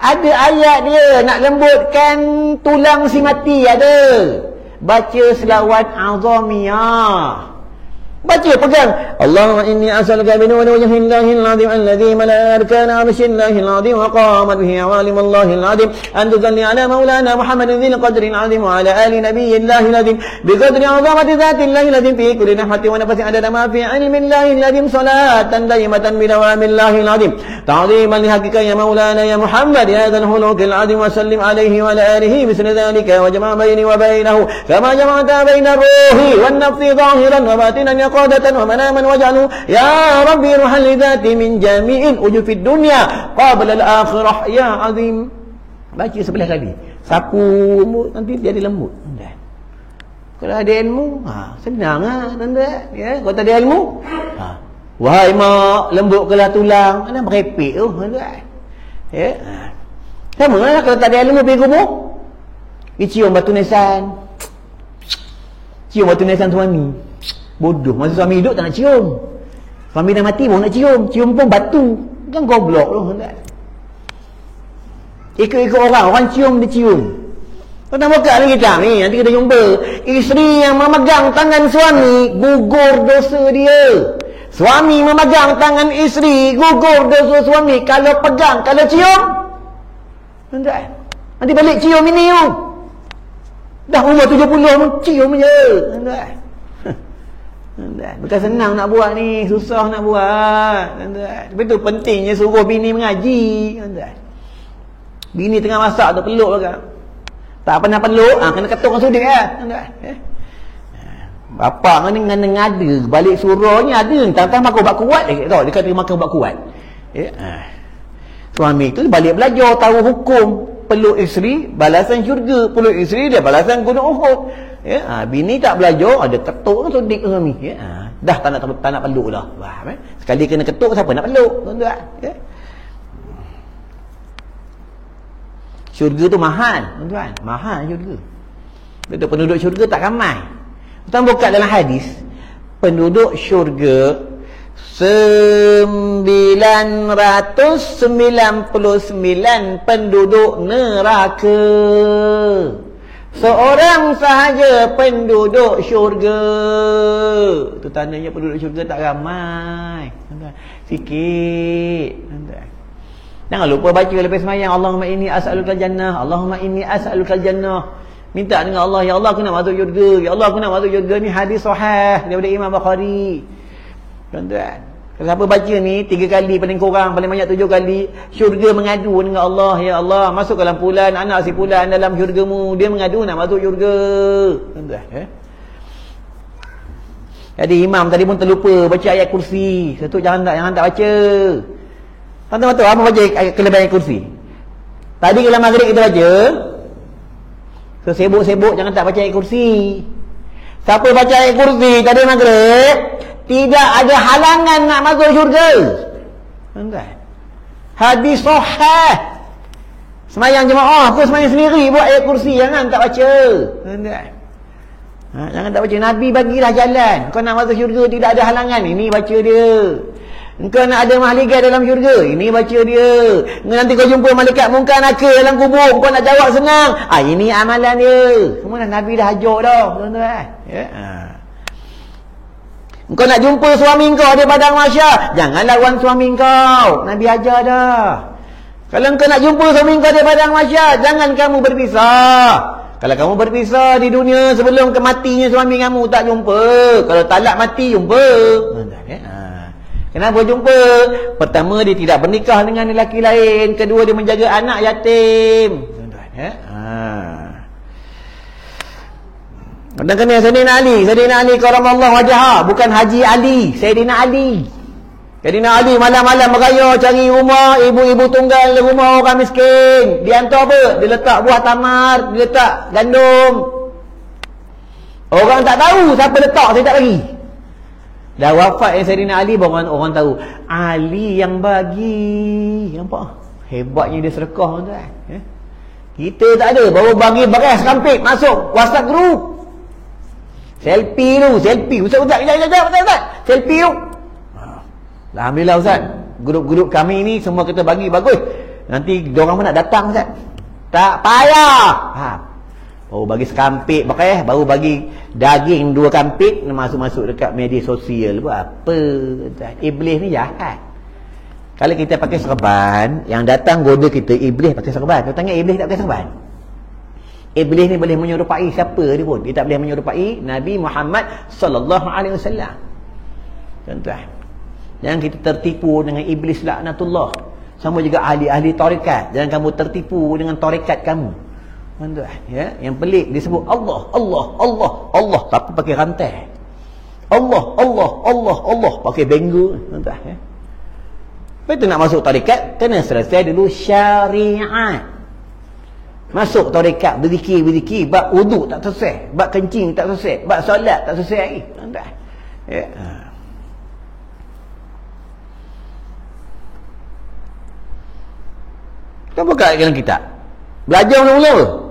Ada ayat dia nak lembutkan tulang si mati, ada. Baca selawat azamiyah. Baca, pegang. Allahumma inni as'aluka bi nuri wajhillahil azim alladhi mala'a arkana 'arshillahil azim wa qamat bihi 'alimallahil azim an tusalli ala maulana Muhammadin dzil qadril azim wa ala ali nabiyyillahil azim bi qadri 'azamati dzatillahil azim fi kulli nafhatin wa nafasin adada ma fi 'ilmillahil azim salatan daimatan bi dawamillahil azim ta'ziman li haqiqati ya maulana ya Muhammad ya dzal hulukil azim wa sallim alayhi wa ala alihi misla dhalika wa jama'a baini wa bainahu kama jama'ta baina ruhi wan nafsi zahiran wa batinan qadatan wa manaman waj'alhu ya rabbi ruhal lidati min jami'in ujufid dunya qabla al-akhirah ya azim. Baca 11 kali, sapu nanti jadi lembut. Kalau ada ilmu, senang lah, tuan-tuan, ya. Kalau tak ada ilmu, wahai mak, lembutkanlah tulang. Mana merepek tu, tuan-tuan, ya. Sama lah kalau tak ada ilmu pergi kubur, cium batu nisan, cium batu nisan suami. Bodoh, masa suami hidup tak nak cium. Suami dah mati pun nak cium. Cium pun batu. Kan goblok tu. Ikut-ikut orang cium dia cium. Kau tak buka lagi kita ni, nanti kita jumpa. Isteri yang memegang tangan suami, gugur dosa dia. Suami memegang tangan isteri, gugur dosa suami. Kalau pegang, kalau cium, nanti balik cium ini tu. Dah umur 70 pun cium je. Bukan senang nak buat ni, susah nak buat. Tapi tu pentingnya suruh bini mengaji. Bini tengah masak tu peluk lah. Tak pernah peluk, kena ketuk dengan sudik lah. Bapak ni ngada balik surau ni ada. Tentang makan ubat kuat dia kata makan ubat kuat. Suami tu balik belajar, tahu hukum peluk isteri, balasan syurga. Peluk isteri dia balasan gunung Uhud. Ya, bini tak belajar, ada ketuk atau dik suami. Ya, dah tak nak peluk dah. Faham, sekali kena ketuk, siapa nak peluk, tuan-tuan? Ya. Syurga tu mahal, tuan-tuan. Mahal syurga. Betul, penduduk syurga tak ramai. Tuan buka dalam hadis, penduduk syurga 999 penduduk neraka. Seorang sahaja penduduk syurga. Itu tandanya penduduk syurga tak ramai. Sikit. Jangan lupa baca lepas semayang, Allahumma inni as'alukal jannah, Allahumma inni as'alukal jannah. Minta dengan Allah, ya Allah aku nak masuk syurga, ya Allah aku nak masuk syurga. Ni hadis sahih daripada Imam Bukhari. Tuan-tuan, kalau siapa baca ni 3 kali, paling kurang paling banyak 7 kali, syurga mengadu dengan Allah, ya Allah masukkan fulan, anak si fulan dalam syurgamu. Dia mengadu nak masuk syurga. Tuan-tuan, Jadi imam tadi pun terlupa baca ayat kursi. Satu jangan tak baca. Tuan-tuan tahu apa baca kelebihan ayat kursi? Tadi kalau maghrib kita baca, so sibuk-sibuk jangan tak baca ayat kursi. Siapa baca ayat kursi tadi maghrib, tidak ada halangan nak masuk syurga. Tuan-tuan, hadis sahih. Semayang jemaah ke semayang sendiri buat ayat kursi, jangan tak baca. Tuan-tuan, jangan tak baca. Nabi bagilah jalan. Kau nak masuk syurga tidak ada halangan, ini baca dia. Engkau nak ada mahligai dalam syurga, ini baca dia. Nanti kau jumpa malaikat mungkar nakir dalam kubur, kau nak jawab senang, ini amalan dia. Semua dah Nabi dah ajar dah, tuan-tuan. Ya. Engkau nak jumpa suami kau di padang mahsyar, jangan lawan suami kau, Nabi ajar dah. Kalau engkau nak jumpa suami kau di padang mahsyar, jangan kamu berpisah. Kalau kamu berpisah di dunia sebelum kematinya suami kamu, tak jumpa. Kalau talak mati, jumpa. Kenapa jumpa? Pertama, dia tidak bernikah dengan lelaki lain. Kedua, dia menjaga anak yatim. Tuan-tuan, Dan kena Sayyidina Ali karamallahu wajhah, bukan Haji Ali, Sayyidina Ali. Sayyidina Ali malam-malam beraya cari rumah ibu-ibu tunggal, rumah orang miskin. Dia hantar apa? Dia letak buah tamar, dia letak gandum. Orang tak tahu siapa letak, saya tak bagi. Dah wafat Sayyidina Ali, baru orang tahu Ali yang bagi. Nampak? Hebatnya dia sedekah, tuan. Kita tak ada, baru bagi beras kampik masuk WhatsApp group. Selfie. Ustaz. Selfie tu. Alhamdulillah Ustaz, grup-grup kami ni semua kita bagi bagus. Nanti diorang pun nak datang Ustaz. Tak payah. Baru bagi sekampik pakai, baru bagi daging 2 kampik, masuk-masuk dekat media sosial. Buat apa? Iblis ni jahat. Kalau kita pakai serban, yang datang goda kita iblis pakai serban. Kau tanya iblis tak pakai serban? Iblis ni boleh menyerupai siapa dia pun. Dia tak boleh menyerupai Nabi Muhammad sallallahu alaihi wasallam. Tuan-tuan, jangan kita tertipu dengan iblis laknatullah. Sama juga ahli-ahli tarekat, jangan kamu tertipu dengan tarekat kamu. Tuan-tuan, ya, yang pelik dia sebut Allah tapi pakai rantai. Allah pakai benggu, tuan-tuan, ya. Betul, nak masuk tarekat kena selesai dulu syariat. Masuk tarekat berzikir, bab wuduk tak selesai, bab kencing tak selesai, bab solat tak selesai lagi, tuan-tuan. Ya. Kita buka dalam kitab. Belajar mula-mula.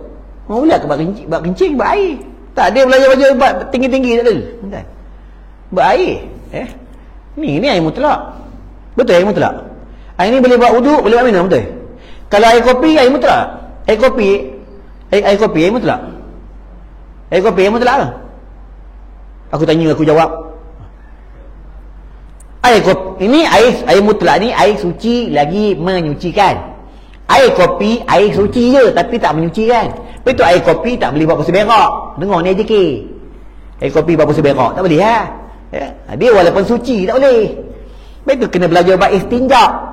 Mula ke bab kencing, bab air. Tak ada belajar bab tinggi-tinggi, tak ada. Tuan-tuan, bab air. Ni air mutlak. Betul air mutlak. Air ni boleh buat wuduk, boleh buat minum, betul? Kalau air kopi, air mutlak. Air kopi air mutlak. Air kopi air mutlak ke? Aku tanya, aku jawab. Air kopi ini air mutlak ni air suci lagi menyucikan. Air kopi air suci je tapi tak menyucikan. Betul, air kopi tak boleh buat bersih berak. Dengar ni AJK. Air kopi buat bersih berak tak boleh ya. Dia walaupun suci tak boleh. Betul, kena belajar bab istinja.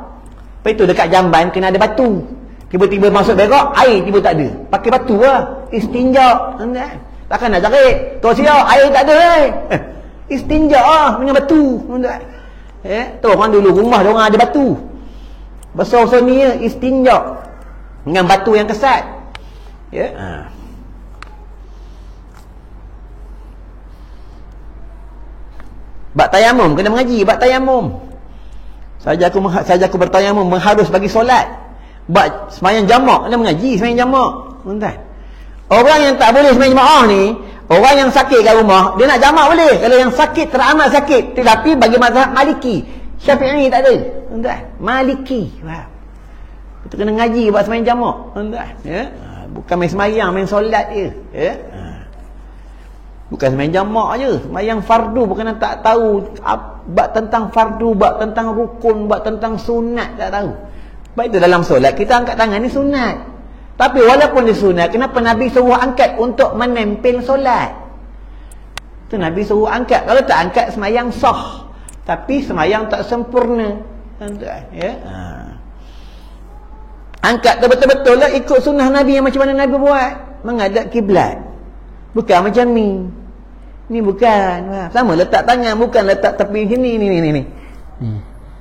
Betul, dekat jamban kena ada batu. Tiba-tiba masuk berak, air tiba tak ada. Pakai batu lah. Istinja. Takkan nak cari. Tuan siap, air tak ada. Istinja lah dengan batu. Tu orang dulu rumah dia orang ada batu. Besar-besar ni istinja. dengan batu yang kesat. Ya. Bab tayamum kena mengaji, bab tayamum. Saja aku bertayamum mengharus bagi solat. Bab sembahyang jamak kena mengaji sembahyang jamak. Tuan-tuan. Orang yang tak boleh sembahyang jemaah ni, orang yang sakit kat rumah, dia nak jamak boleh. Kalau yang sakit teramat sakit, tetapi bagi mazhab Maliki, Syafi'i tak ada. Tuan-tuan. Maliki. Faham? Kita kena ngaji buat sembahyang jamak. Tuan-tuan. Ya. Bukan main sembahyang, main solat je. Ya. Bukan sembahyang jamak je. Sembahyang fardu bukan tak tahu bab tentang fardu, bab tentang rukun, bab tentang sunat tak tahu. Sebab itu dalam solat kita angkat tangan ni sunat. Tapi walaupun dia sunat, kenapa Nabi suruh angkat untuk menempel solat? Itu Nabi suruh angkat. Kalau tak angkat sembahyang sah. Tapi sembahyang tak sempurna. Ya. Angkat betul-betul lah ikut sunnah Nabi yang macam mana Nabi buat. Menghadap kiblat. Bukan macam ni. Ni bukan. Sama letak tangan, bukan letak tepi sini ni.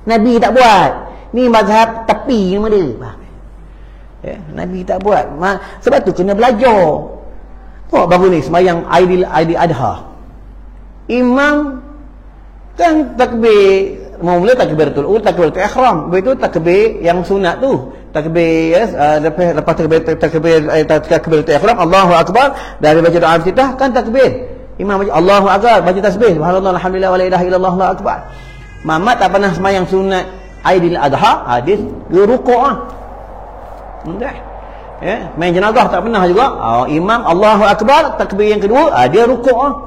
Nabi tak buat. Ni mazhab tepi nama dia. Ya, Nabi tak buat. Sebab tu kena belajar. Baru ni sembahyang Aidil Adha. Imam kan takbir, mula takbiratul ula, takbiratul ihram. Begitu takbir yang sunat tu. Takbir lepas takbiratul ihram, Allahu akbar, dari baca doa iftitah kan takbir. Imam baca Allahu akbar, baca tasbih, subhanallah alhamdulillah wala ilaha illallah Allahu akbar. Mamat tak pernah sembahyang sunat Aidil Adha, hadis dia rukuk ya, main jenazah tak pernah juga. Imam Allahu akbar, takbir yang kedua, dia rukuk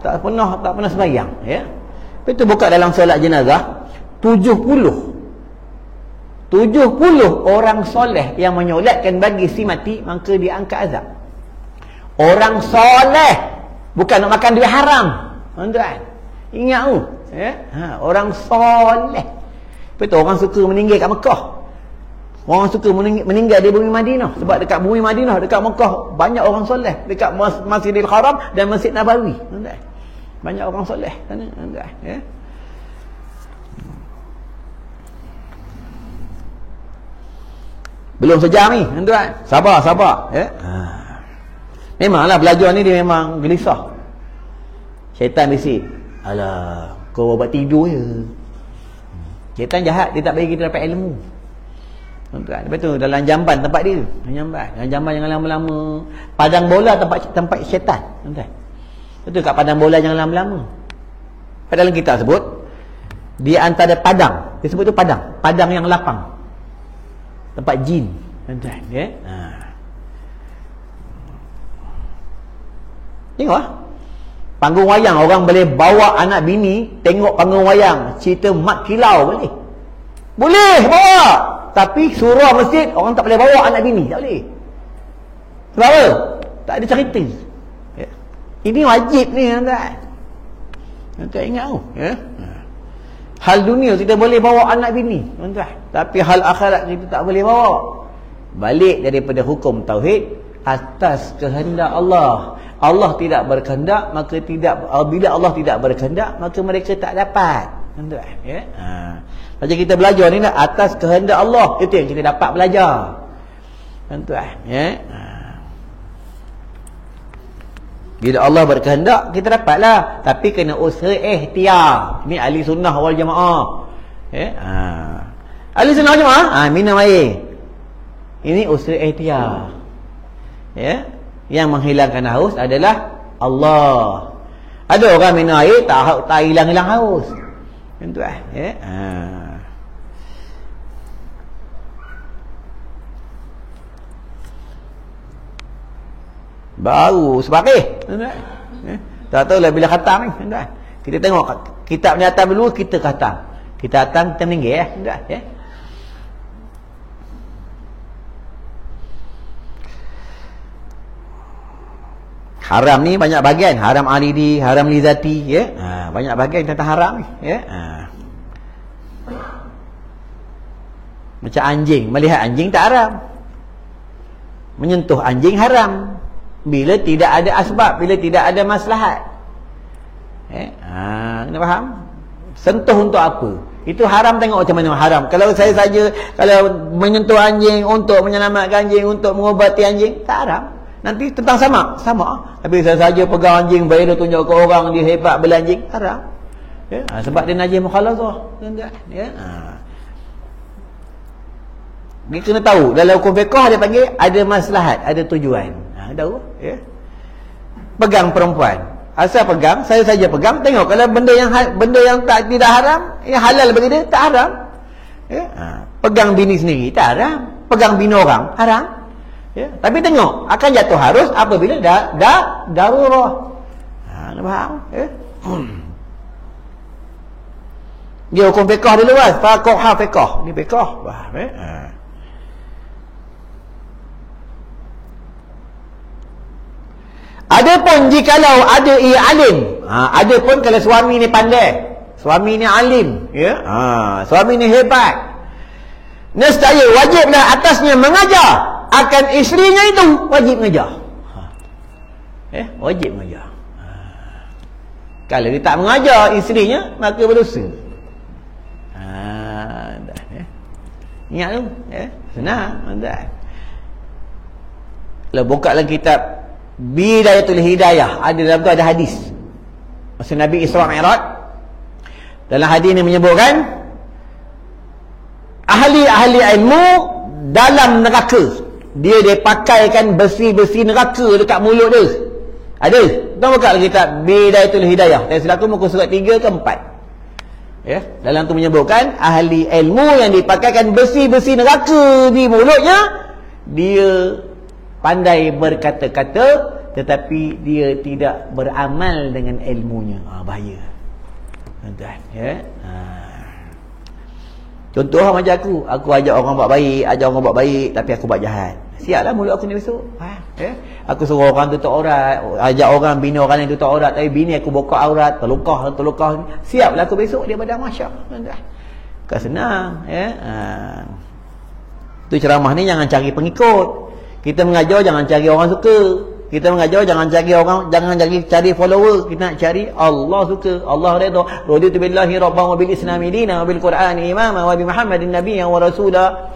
tak pernah sembahyang, ya. Itu buka dalam solat jenazah 70 orang soleh yang menyolatkan bagi si mati, maka dia angkat azab. Orang soleh, bukan nak makan duit haram, tuan-tuan. Ingat tu, ya. Orang soleh. Betul, orang suka meninggal kat Mekah. Orang suka meninggal di bumi Madinah. Sebab dekat bumi Madinah, dekat Mekah, banyak orang soleh. Dekat Masjidil Haram dan Masjid Nabawi, tuan-tuan. Banyak orang soleh sana, tuan-tuan, ya. Belum sejam ni, tuan-tuan. Sabar, ya. Memanglah belajar ni dia memang gelisah. Syaitan bisik, alah, kau buat tidur je. Syaitan jahat, dia tak bagi kita dapat ilmu. Tuan-tuan, lepas tu dalam jamban tempat dia. Dalam jamban jangan lama-lama. Padang bola tempat syaitan, tuan-tuan. Betul kat padang bola jangan lama-lama. Dalam kitab sebut dia antara padang. Dia sebut tu padang yang lapang. Tempat jin, tuan-tuan, ya. Tengok panggung wayang, orang boleh bawa anak bini tengok panggung wayang, cerita Mat Kilau boleh. Boleh bawa. Tapi surah masjid orang tak boleh bawa anak bini, tak boleh. Sebab apa? Tak ada cerita. Ya. Ini wajib ni, tuan-tuan. Tuan-tuan ingat tu, ya. Hal dunia kita boleh bawa anak bini, tuan-tuan. Tapi hal akhirat kita tak boleh bawa. Balik daripada hukum tauhid atas kehendak Allah. Allah tidak berkehendak, maka tidak. Bila Allah tidak berkehendak, maka mereka tak dapat, tuan-tuan, ya. Macam kita belajar ni atas kehendak Allah, itu yang kita dapat belajar, tuan-tuan, ya. Bila Allah berkehendak, kita dapatlah. Tapi kena usaha ikhtiar. Ini ahli sunnah wal jamaah, ya. Ahli sunnah wal jamaah, minum air. Ini usaha ikhtiar, ya. Yang menghilangkan haus adalah Allah. Ada orang minum air tak hilang-hilang haus, tuan-tuan, ya. Baru sebagih, tuan-tuan, ya. Tak tahulah bila khatam ni, tuan-tuan. Kita tengok kitab ni atas dulu, kita khatam. Kita khatam, kita meninggal, ya, tuan-tuan, ya. Haram ni banyak bahagian. Haram aridi, haram lizati, ya. Banyak bahagian tentang haram ni, ya. Macam anjing, melihat anjing tak haram. Menyentuh anjing haram bila tidak ada asbab, bila tidak ada maslahat. Kena faham? Sentuh untuk apa? Itu haram, tengok macam mana haram. Kalau saya saja, kalau menyentuh anjing untuk menyelamatkan anjing, untuk mengobati anjing, tak haram. Nanti tentang sama. Tapi saya saja pegang anjing, bayi dia tunjuk ke orang, dia hebat bela anjing, haram. Ya? Sebab dia najis mukhalazah. Ya? Dia kena tahu. Dalam hukum fiqh dia panggil ada maslahat, ada tujuan. Tahu? Ya? Pegang perempuan. Asal pegang, saya saja pegang, tengok kalau benda yang tidak haram, yang halal bagi dia, tak haram. Ya? Pegang bini sendiri, tak haram. Pegang bini orang, haram. Ya? Tapi tengok, akan jatuh harus apabila darurah. Anda faham? Ya? Dia hukum fiqh dia luas. Faqaha fiqh. Ni fiqh. Faham? Ya? Adapun jikalau ada ia alim, adapun kalau suami ni pandai, suami ni alim, ya, suami ni hebat, nescaya wajiblah atasnya mengajar akan isterinya itu, wajib mengajar. Wajib mengajar. Kalau dia tak mengajar isterinya, maka berdosa. Ingat tu, senang, dah. Kalau buka dalam kitab Bidayatul Hidayah, ada dalam tu ada hadis masa Nabi Isra Mi'raj. Dalam hadis ini menyebutkan ahli-ahli ilmu dalam neraka, dia pakaikan besi-besi neraka dekat mulut dia. Ada. Kita buka dalam kitab Bidayatul Hidayah, saya silap muka surat 3 ke 4. Ya, dalam tu menyebutkan ahli ilmu yang dipakaikan besi-besi neraka di mulutnya, dia pandai berkata-kata tetapi dia tidak beramal dengan ilmunya. Bahaya. Tuan-tuan, ya. Contoh macam aku ajak orang buat baik, tapi aku buat jahat. Siaplah mulut aku ni besok. Ya. Aku suruh orang tutup aurat, ajak orang bini orang yang tutup aurat, tapi bini aku buka aurat, terlukah. Siaplah aku besok dia pada masya. Tuan-tuan. Bukan senang, ya. Tu ceramah ni jangan cari pengikut. Kita mengajar jangan cari orang suka. Kita mengajar jangan cari follower. Kita nak cari Allah suka, Allah redha. Raditu billahi rabban wa bil islami dinan wa bil qur'ani imama wa bi Muhammadin nabiyyan wa rasula.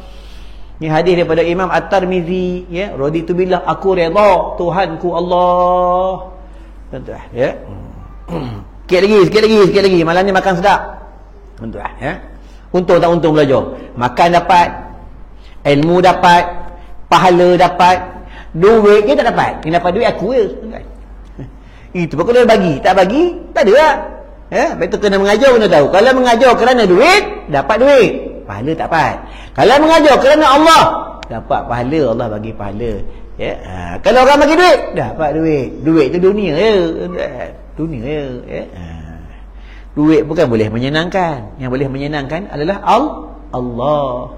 Ni hadis daripada Imam At-Tirmizi, ya. Raditu billah, aku redha Tuhanku Allah. Tuan-tuan, ya. Sikit lagi. Malam ni makan sedap. Tuan-tuan, ya. Untung tak untung belajar. Makan dapat, ilmu dapat, pahala dapat, duit kita tak dapat. Yang dapat duit aku je. Itu pun kena bagi. Tak bagi, tak ada lah. Betul kena mengajar kena tahu. Kalau mengajar kerana duit, dapat duit, pahala tak dapat. Kalau mengajar kerana Allah, dapat pahala, Allah bagi pahala. Ya. Kalau orang bagi duit, dapat duit. Duit tu dunia je. Dunia je. Ya. Duit bukan boleh menyenangkan. Yang boleh menyenangkan adalah Allah,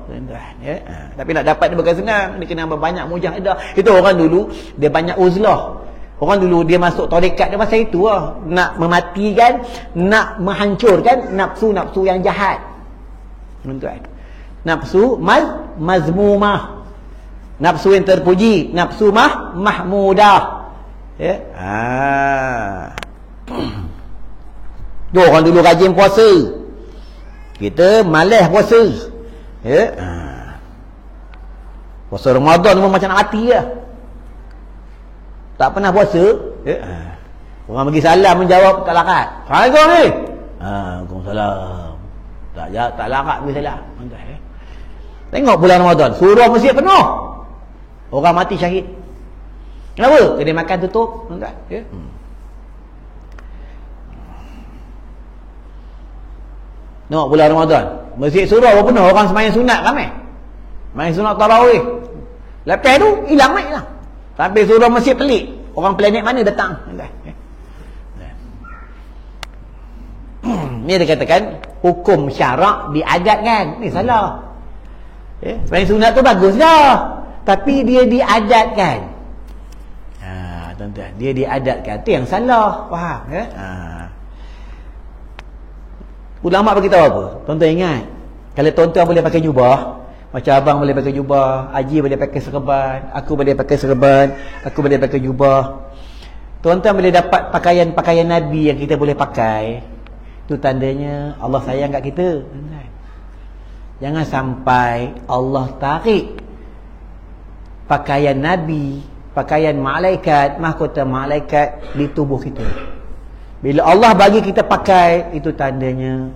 ya. Tapi nak dapat dia bukan senang. Dia kena banyak mujahadah. Itu orang dulu dia banyak uzlah. Orang dulu dia masuk tarekat dia masa itu lah. Nak mematikan, nak menghancurkan nafsu-nafsu yang jahat. Tuan-tuan. Nafsu mazmumah. Nafsu yang terpuji, nafsu mahmudah. Ya. Tu orang dulu rajin puasa. Kita malas puasa. Ya. Puasa Ramadan memang macam nak mati lah. Tak pernah puasa. Ya. Orang bagi salam menjawab tak larat. Assalamualaikum ni. Waalaikumsalam. Tak larat bagi salam. Ya. Tengok bulan Ramadan, surau masjid penuh. Orang mati syahid. Kenapa? Kedai makan tutup. Ya. Tengok bulan Ramadan, masjid surau penuh, orang sembahyang sunat ramai. Sembahyang sunat tarawih. Lepas tu hilang mai lah. Sampai surau masjid pelik. Orang planet mana datang? Ni dia katakan hukum syarak diadatkan. Ni salah. Sembahyang sunat tu bagus dah, tapi dia diadatkan. Tuan-tuan, dia diadatkan. Tu yang salah. Faham? Ya? Ulama bagi tahu apa? Tuan-tuan ingat, kalau tuan-tuan boleh pakai jubah, macam abang boleh pakai jubah, Haji boleh pakai serban, aku boleh pakai serban, aku boleh pakai jubah. Tuan-tuan boleh dapat pakaian-pakaian Nabi yang kita boleh pakai. Itu tandanya Allah sayang kat kita. Jangan sampai Allah tarik pakaian Nabi, pakaian malaikat, mahkota malaikat di tubuh kita. Bila Allah bagi kita pakai, itu tandanya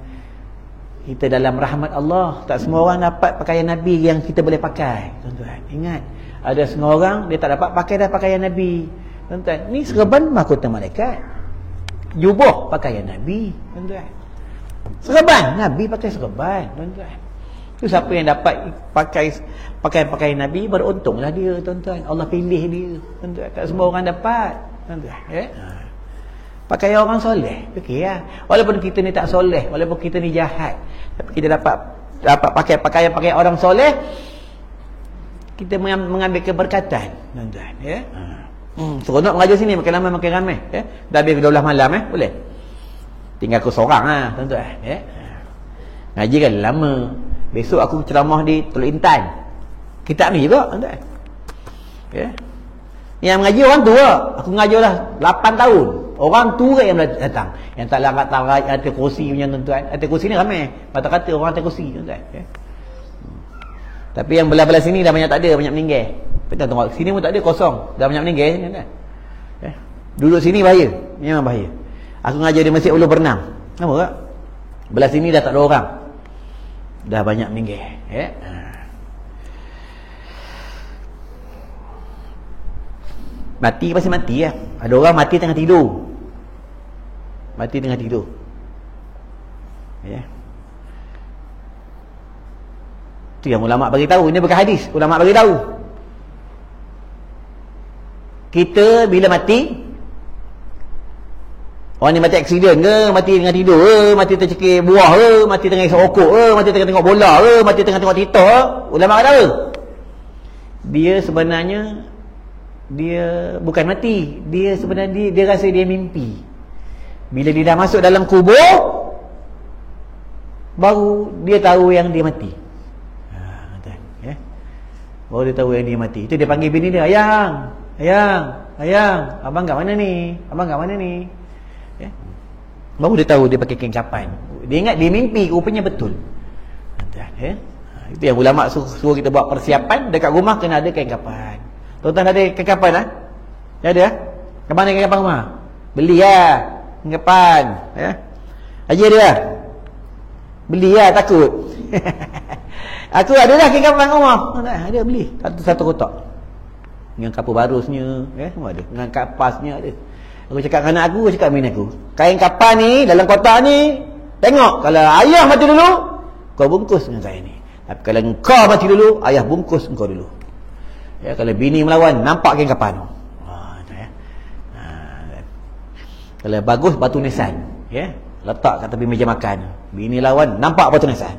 kita dalam rahmat Allah. Tak semua orang dapat pakaian Nabi yang kita boleh pakai, tuan-tuan. Ingat, ada setengah orang dia tak dapat pakai dah pakaian Nabi. Tuan-tuan, ni serban mahkota malaikat. Jubah pakaian Nabi, tuan-tuan. Serban Nabi pakai serban, tuan-tuan. Itu siapa yang dapat pakai pakaian Nabi, beruntunglah dia, tuan-tuan. Allah pilih dia, tuan-tuan. Tak semua orang dapat, tuan-tuan. Pakai orang soleh, fikirlah. Walaupun kita ni tak soleh, walaupun kita ni jahat, tapi kita dapat pakai pakaian orang soleh, kita mengambil keberkatan, tuan-tuan. Seronok mengajar sini, makin lama makin ramai. Dah habis 12 malam, boleh. Tinggal aku seorang, tuan-tuan. Ngaji kan lama. Besok aku ceramah di Teluk Intan. Kitab ni juga, tuan-tuan. Yang mengaji orang tua. Aku mengajar lah 8 tahun. Orang tua yang datang. Yang tak langkat tarat, atas kursi punya, tuan-tuan. Atas kursi ni ramai. Kata-kata orang atas kursi, tuan-tuan. Tapi yang belah-belah sini dah banyak tak ada, banyak meninggal. Kita tengok sini pun tak ada, kosong. Dah banyak meninggal, tuan-tuan. Duduk sini bahaya. Memang bahaya. Aku mengajar di Masjid Ulu Bernam. Kenapa tak? Belah sini dah tak ada orang. Dah banyak meninggal. Mati pasti mati lah. Ada orang mati tengah tidur. Mati tengah tidur. Itu yang ulama' bagi tahu. Ini bukan hadis. Ulama' bagi tahu. Kita bila mati, orang ni mati aksiden ke, mati tengah tidur ke, mati tercekik buah ke, mati tengah isap rokok ke, mati tengah tengok bola ke, mati tengah tengok TikTok ke, ulama' kata apa? Dia sebenarnya dia bukan mati, dia sebenarnya dia rasa dia mimpi. Bila dia dah masuk dalam kubur, baru dia tahu yang dia mati. Baru dia tahu yang dia mati. Itu dia panggil bini dia, ayang, abang kat mana ni? Abang kat mana ni? Baru dia tahu dia pakai kain kapan. Dia ingat dia mimpi, rupanya betul. Itu yang ulama' suruh kita buat persiapan. Dekat rumah kena ada kain kapan. Tuan-tuan ada kain kapan lah? Ada lah? Kat mana kain kapan rumah? Beli lah kain kapan. Haji ada lah? Beli lah, takut. Aku ada lah kain kapan rumah. Ada, beli satu kotak. Dengan kapur barusnya, semua ada. Dengan kapasnya ada. Aku cakap dengan anak aku cakap dengan aku, kain kapan ni dalam kotak ni, tengok kalau ayah mati dulu, kau bungkus dengan kain ni. Tapi kalau engkau mati dulu, ayah bungkus engkau dulu. Kalau bini melawan, nampak kain kapan tu. Kalau bagus, batu nisan. Letak kat tepi meja makan. Bini lawan, nampak batu nisan.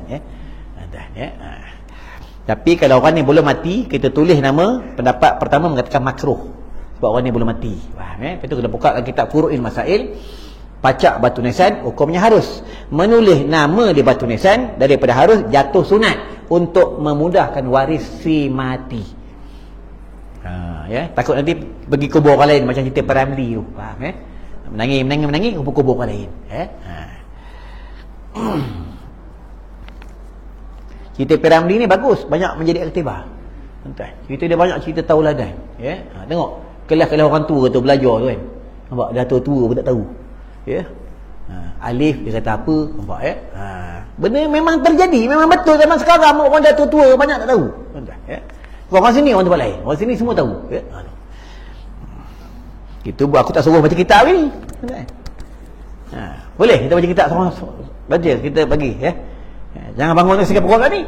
Tapi kalau orang ni belum mati, kita tulis nama. Pendapat pertama mengatakan makruh, sebab orang ni belum mati. Faham? Lepas tu kita buka dalam kitab Furu'il Masail, pacak batu nisan, hukumnya harus. Menulis nama di batu nisan daripada harus jatuh sunat, untuk memudahkan waris si mati. Takut nanti pergi kubur orang lain, macam cerita Peramli tu. Faham? Menangis kubur orang lain. Cerita Peramli ni bagus, banyak menjadi iktibar. Cerita dia banyak cerita tauladan. Tengok kelas-kelas orang tua tu belajar tu kan. Nampak dah tua-tua pun tak tahu. Alif dia kata apa, nampak benda memang terjadi, memang betul. Memang sekarang orang dah tua-tua banyak tak tahu. Orang sini orang tempat lain, orang sini semua tahu. Itu aku tak suruh baca kitab ni. Boleh kita baca kitab sama baca, kita bagi jangan bangun sikap perut ni.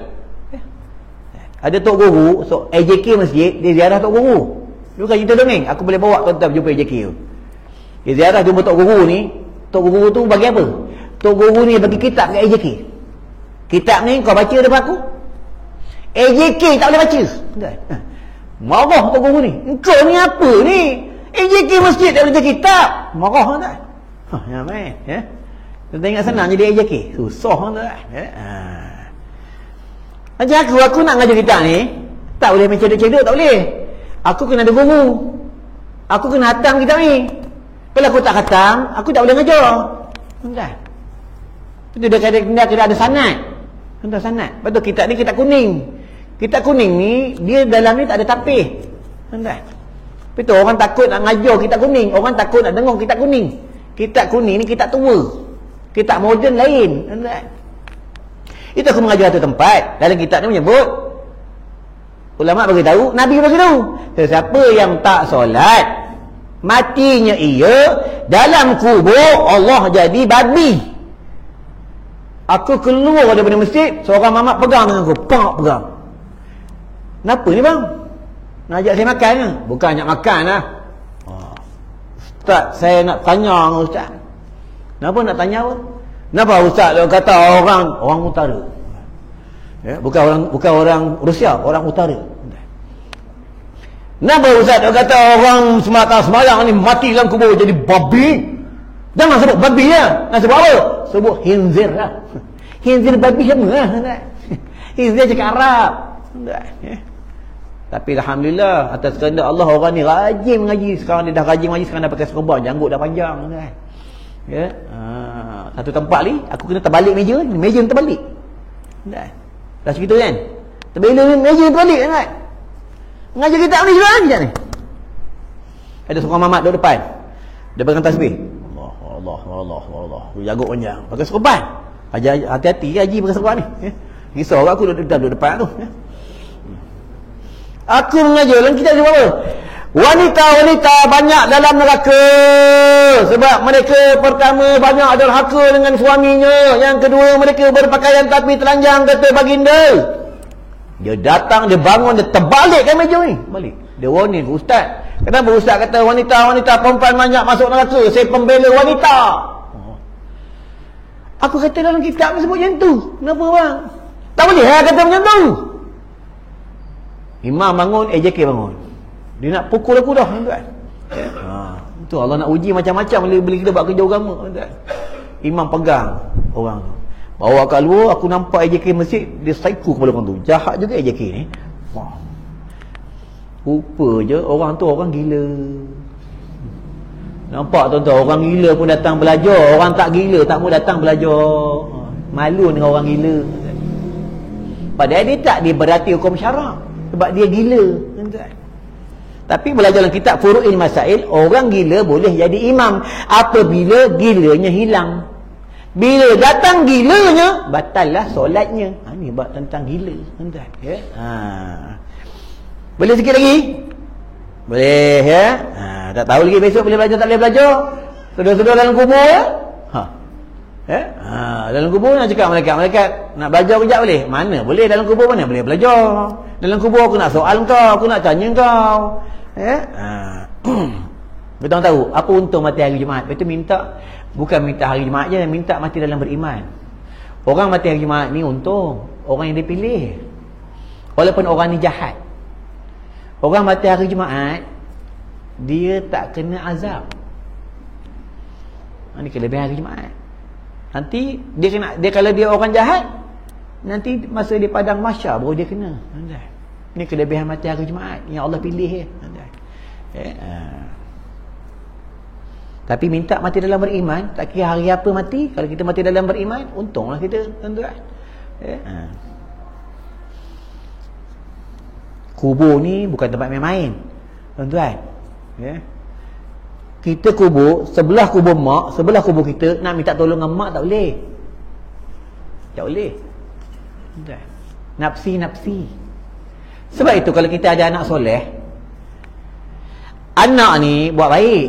Ada tok guru, AJK masjid, dia ziarah tok guru. Bukan cerita dongeng, aku boleh bawa tuan-tuan jumpa AJK tu. Dia ziarah jumpa tok guru ni. Tok guru tu bagi apa? Tok guru ni bagi kitab kat AJK. Kitab ni kau baca depan aku, AJK tak boleh baca. Marah tok guru ni. Engkau ni apa ni? AJK masjid tak boleh baca kitab. Marah tak? Ya mai, Kita ingat senang jadi AJK. Susah tak? Macam aku nak ngajar kitab ni, tak boleh main cedek-cedek, tak boleh. Aku kena ada guru. Aku kena hatam kitab ni. Kalau aku tak hatam, aku tak boleh ngajar. Itu dia kena ada sanad. Ada sanad. Betul, kitab ni kitab kuning. Kitab kuning ni dia dalam ni tak ada tapih. Tuan-tuan. Betul, orang takut nak ngajar kitab kuning, orang takut nak dengar kitab kuning. Kitab kuning ni kitab tua. Kitab moden lain. Tuan-tuan. Itu aku mengajar satu tempat. Dalam kitab ni menyebut, ulama bagi tahu, Nabi bagi tahu, sesiapa yang tak solat, matinya ia dalam kubur Allah jadi babi. Aku keluar daripada masjid, seorang mamat pegang dengan aku, pegang. Kenapa ni bang? Nak ajak saya makan ke? Bukan ajak makan lah. Ustaz, saya nak tanya dengan Ustaz. Kenapa nak tanya apa? Kenapa Ustaz dia kata orang utara? Ya, bukan orang Rusia, orang utara. Kenapa Ustaz dia kata orang Sumatera Semayang ni mati dalam kubur jadi babi? Jangan sebut babi lah. Nak sebut apa? Sebut hinzir lah. Hinzir babi sama lah. Hinzir cakap Arab. Tapi alhamdulillah, atas kehendak Allah, orang ni rajin mengaji. Sekarang dia dah rajin mengaji, sekarang dah pakai serban, janggut dah panjang. Ya? Satu tempat ni aku kena terbalik meja ni. Meja ni terbalik. Dah segitu kan? Terbalik meja ni terbalik kan? Mengajar kitab ni juga kan ni. Ada seorang mamat duduk depan. Dia pegang tasbih. Allah. Janggut panjang. Pakai serban. Hati-hati haji pakai serban ni. Risau aku duduk depan tu. Aku mengajar dalam kitab ni apa? Wanita-wanita banyak dalam neraka. Sebab mereka pertama banyak derhaka dengan suaminya. Yang kedua mereka berpakaian tapi telanjang, kata baginda. Dia datang, dia bangun, dia terbalikkan meja ni. Balik. Dia warning Ustaz. Kenapa Ustaz kata wanita-wanita perempuan banyak masuk neraka? Saya pembela wanita. Aku kata dalam kitab ni sebut macam tu. Kenapa bang? Tak boleh lah kata macam tu. Imam bangun, AJK bangun. Dia nak pukul aku dah, tuan. Itu Allah nak uji macam-macam bila kita buat kerja agama, tuan. Imam pegang orang tu. Bawa kat luar, aku nampak AJK masjid, dia psycho kepala orang tu. Jahat juga AJK ni. Rupa je orang tu orang gila. Nampak tuan-tuan, orang gila pun datang belajar. Orang tak gila tak mau datang belajar. Malu dengan orang gila. Padahal dia tak dia berarti hukum syarak. Sebab dia gila, tuan-tuan. Tapi belajar dalam kitab Furu'il Masail, orang gila boleh jadi imam apabila gilanya hilang. Bila datang gilanya, batallah solatnya. Ni bab tentang gila, tuan-tuan. Ya? Boleh sikit lagi? Boleh, ya? Tak tahu lagi besok boleh belajar tak boleh belajar? Saudara-saudara dalam kubur, ya? Dalam kubur nak cakap malaikat nak belajar kejap boleh? Mana boleh dalam kubur, mana boleh belajar? Dalam kubur aku nak soal kau, aku nak tanya kau. Kita tahu apa untung mati hari Jumaat? Itu minta, bukan minta hari Jumaat je, minta mati dalam beriman. Orang mati hari Jumaat ni untung, orang yang dipilih. Walaupun orang ni jahat. Orang mati hari Jumaat, dia tak kena azab. Ini kelebihan hari Jumaat. Nanti dia kalau dia orang jahat, nanti masa di padang mahsyar baru dia kena. Ini kelebihan mati hari Jumaat yang Allah pilih. Tapi minta mati dalam beriman, tak kira hari apa mati. Kalau kita mati dalam beriman, untunglah kita, tuan-tuan. Kubur ni bukan tempat main-main, tuan-tuan. Kita kubur, sebelah kubur mak, sebelah kubur kita, nak minta tolong dengan mak tak boleh. Tak boleh. Nafsi-nafsi. Sebab itu kalau kita ada anak soleh, anak ni buat baik.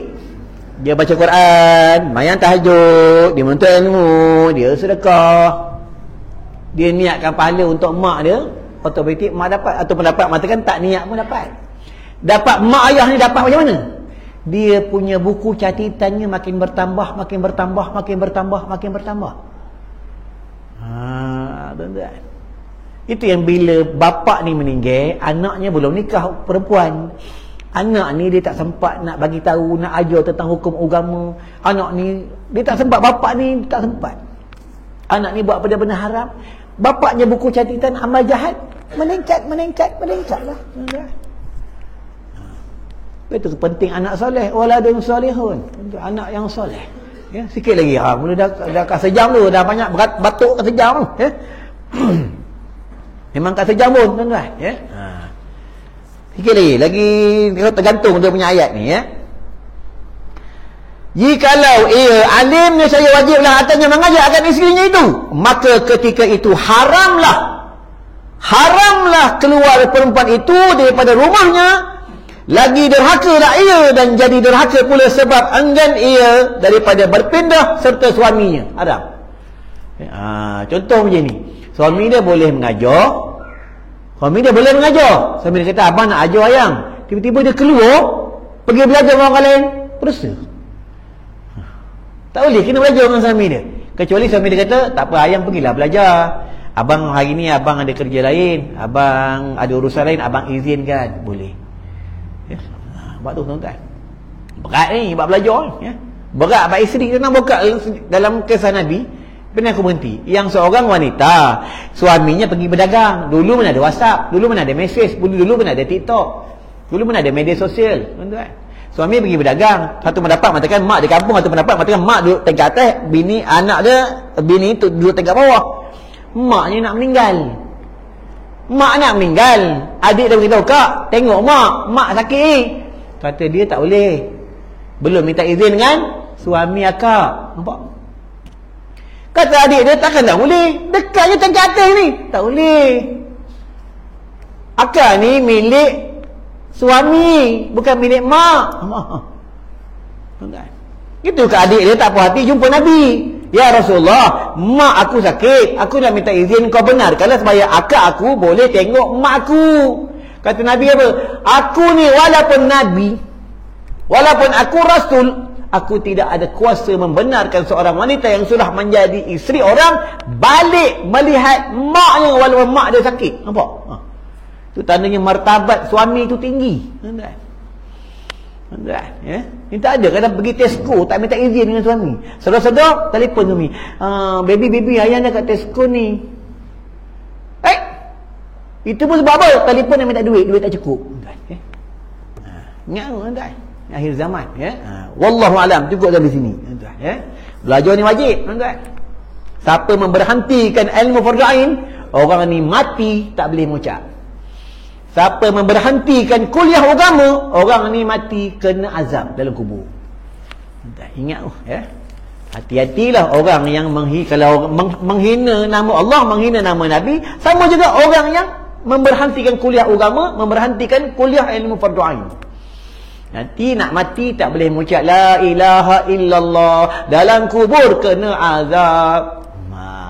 Dia baca Quran, mayan tahajud, dia menuntut ilmu, dia sedekah, dia niatkan pahala untuk mak dia, automatik mak dapat. Atau pendapat mengatakan tak niat pun dapat. Dapat mak ayah ni dapat macam mana? Dia punya buku catatannya makin bertambah, makin bertambah, makin bertambah, makin bertambah. Tuan-tuan. Itu yang bila bapak ni meninggal, anaknya belum nikah perempuan. Anak ni dia tak sempat nak bagi tahu, nak ajar tentang hukum agama. Anak ni dia tak sempat, bapak ni tak sempat. Anak ni buat benda-benda haram. Bapaknya buku catatan amal jahat meningkat lah. Itu penting anak soleh, waladun solihun. Anak yang soleh. Ya, sikit lagi. Mula dah kat sejam tu, dah banyak batuk kat sejam tu, ya. Memang kat sejam pun, tuan-tuan, ya. Sikit lagi tergantung dia punya ayat ni, ya. Jikalau ia alimnya, saya wajiblah atasnya mengajar akan isterinya itu, maka ketika itu haramlah keluar perempuan itu daripada rumahnya. Lagi derhakalah ia dan jadi derhaka pula sebab enggan ia daripada berpindah serta suaminya. Haram. Contoh macam ni, suami dia boleh mengajar. Suami dia kata, abang nak ajar ayang. Tiba-tiba dia keluar pergi belajar dengan orang lain, berdosa. Tak boleh, kena belajar dengan suami dia. Kecuali suami dia kata, tak apa ayang pergilah belajar, abang hari ni abang ada kerja lain, abang ada urusan lain, abang izinkan. Boleh, ya. Buat tu tuan-tuan. Berat ni buat belajar, ya. Berat buat isteri. Kita nak buka dalam kisah Nabi, pernah aku berhenti. Yang seorang wanita, suaminya pergi berdagang. Dulu mana ada WhatsApp, dulu mana ada mesej, dulu mana ada TikTok, dulu mana ada media sosial, tuan-tuan. Suami pergi berdagang, satu mendapat mengatakan mak di kampung, satu mendapat mengatakan mak duduk tingkat atas, anak dia, bini tu duduk tingkat bawah. Maknya nak meninggal. Adik dia beritahu, kak, tengok mak sakit ni. Kata dia tak boleh, belum minta izin dengan suami akak. Nampak? Kata adik dia, takkan tak boleh, dekatnya tingkat atas ni. Tak boleh, akak ni milik suami, bukan milik mak. Itu ke adik dia tak puas hati jumpa Nabi. Ya Rasulullah, mak aku sakit, aku nak minta izin, kau benarkanlah supaya akak aku boleh tengok mak aku. Kata Nabi apa? Aku ni walaupun Nabi, walaupun aku Rasul, aku tidak ada kuasa membenarkan seorang wanita yang sudah menjadi isteri orang balik melihat maknya walaupun mak dia sakit. Nampak? Itu tandanya martabat suami itu tinggi. Tuan-tuan, ya? Ini tak ada kadang pergi Tesco tak minta izin dengan suami. Sedar-sedar telefon suami, baby ayah dah kat Tesco ni. Itu pun sebab apa? Telefon yang minta duit tak cukup. Ingat tuan-tuan, akhir zaman, ya. Wallahu alam, cukup dari sini, tuan-tuan, ya. Belajar ni wajib, tuan-tuan. Siapa memberhentikan ilmu fardu ain, orang ni mati tak boleh mengucap. Siapa memberhentikan kuliah agama, orang ni mati kena azab dalam kubur. Ingat, ya. Hati-hatilah orang yang kalau menghina nama Allah, menghina nama Nabi, sama juga orang yang memberhentikan kuliah agama, memberhentikan kuliah ilmu fardu ain. Nanti nak mati tak boleh mengucap la ilaha illallah, dalam kubur kena azab.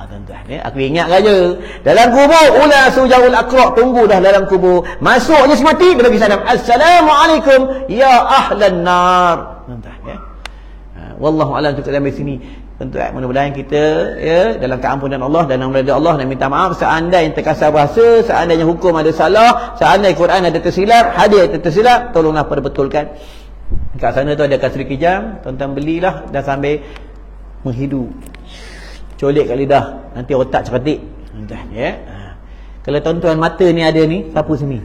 Tuan-tuan, ya, aku ingat saja, dalam kubur ula sujaul aqra, tunggu dah dalam kubur, masuk je semati dia bagi salam, assalamualaikum ya ahlan nar. Tuan-tuan, ya. Wallahu alam, cukup sampai sini. Tuan-tuan, mudah-mudahan kita, ya, dalam keampunan Allah dan dalam redha Allah, dan minta maaf seandainya terkasar bahasa, seandainya hukum ada salah, seandainya Quran ada tersilap, hadis ada tersilap, tolonglah perbetulkan. Kat sana tu ada kasri kijam, tuan-tuan belilah dan sambil menghidu, colek kat lidah, nanti otak cepatik, tuan-tuan, ya. Kalau tuan-tuan mata ni ada ni, sapu sini,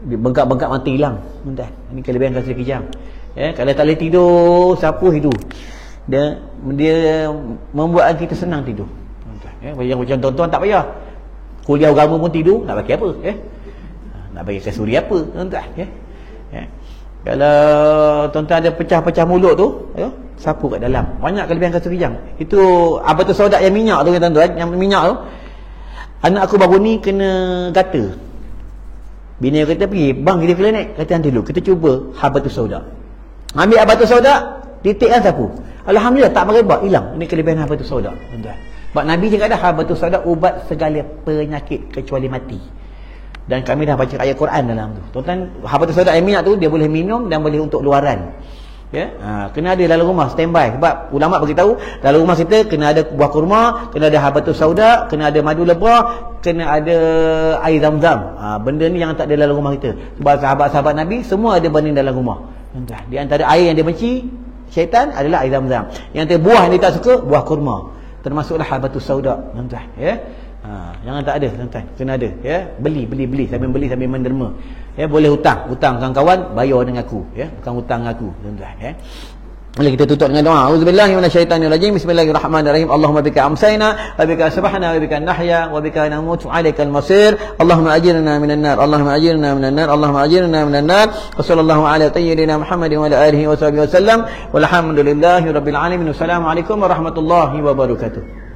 bengkak-bengkak mata hilang, tuan-tuan. Ini kelebihan kasri kijam, ya. Kalau tak boleh tidur, sapu hidu. Dia membuat kita senang tidur, ya. Macam tuan-tuan tak payah kuliah agama pun tidur, nak pakai apa, ya? Nak pakai kasuri apa, tuan-tuan, ya? Ya. Kalau tuan-tuan ada pecah-pecah mulut tu, ya, sapu kat dalam. Banyak kelebihan kasuri jam. Itu Habatus Sauda yang minyak tu, tuan-tuan, yang minyak tu. Anak aku baru ni kena gata. Bini kata, pergi bang kita klinik. Kata nanti dulu kita cuba Habatus Sauda. Ambil Habatus Sauda, titikkan sapu. Alhamdulillah tak merebak, hilang. Ini kelebihan Habatus Sauda, tuan-tuan. Sebab Nabi cakap dah Habatus Sauda ubat segala penyakit kecuali mati. Dan kami dah baca ayat Quran dalam tu. Tuan-tuan, Habatus Sauda yang minyak tu dia boleh minum dan boleh untuk luaran. Ya, kena ada dalam rumah standby. Sebab ulama beritahu dalam rumah kita kena ada buah kurma, kena ada Habatus Sauda, kena ada madu lebah, kena ada air zam-zam. Benda ni yang tak ada dalam rumah kita. Sebab sahabat-sahabat Nabi semua ada banding dalam rumah. Tuan-tuan, di antara air yang dia benci syaitan adalah air zam-zam. Yang antara buah yang dia tak suka, buah kurma. Termasuklah Habatus Sauda, tuan-tuan, ya. Jangan tak ada, tuan-tuan, kena ada, ya. Beli sambil menderma, ya. Boleh hutang kawan-kawan, bayar dengan aku, ya, bukan hutang aku, tuan-tuan, ya. Mari kita tutup dengan doa. Auzubillahi minasyaitonirrajim. Bismillahirrahmanirrahim. Allahumma bika amsayna wa bika asbahna wa bika nahya wa bika namutu 'alaikal masir. Allahumma ajirna minan nar. Allahumma ajirna minan nar. Allahumma ajirna minan nar. Wa sallallahu ala sayyidina Muhammadin wa ala alihi wa sahbihi wasallam. Walhamdulillahi rabbil alamin. Wassalamu alaikum warahmatullahi wabarakatuh.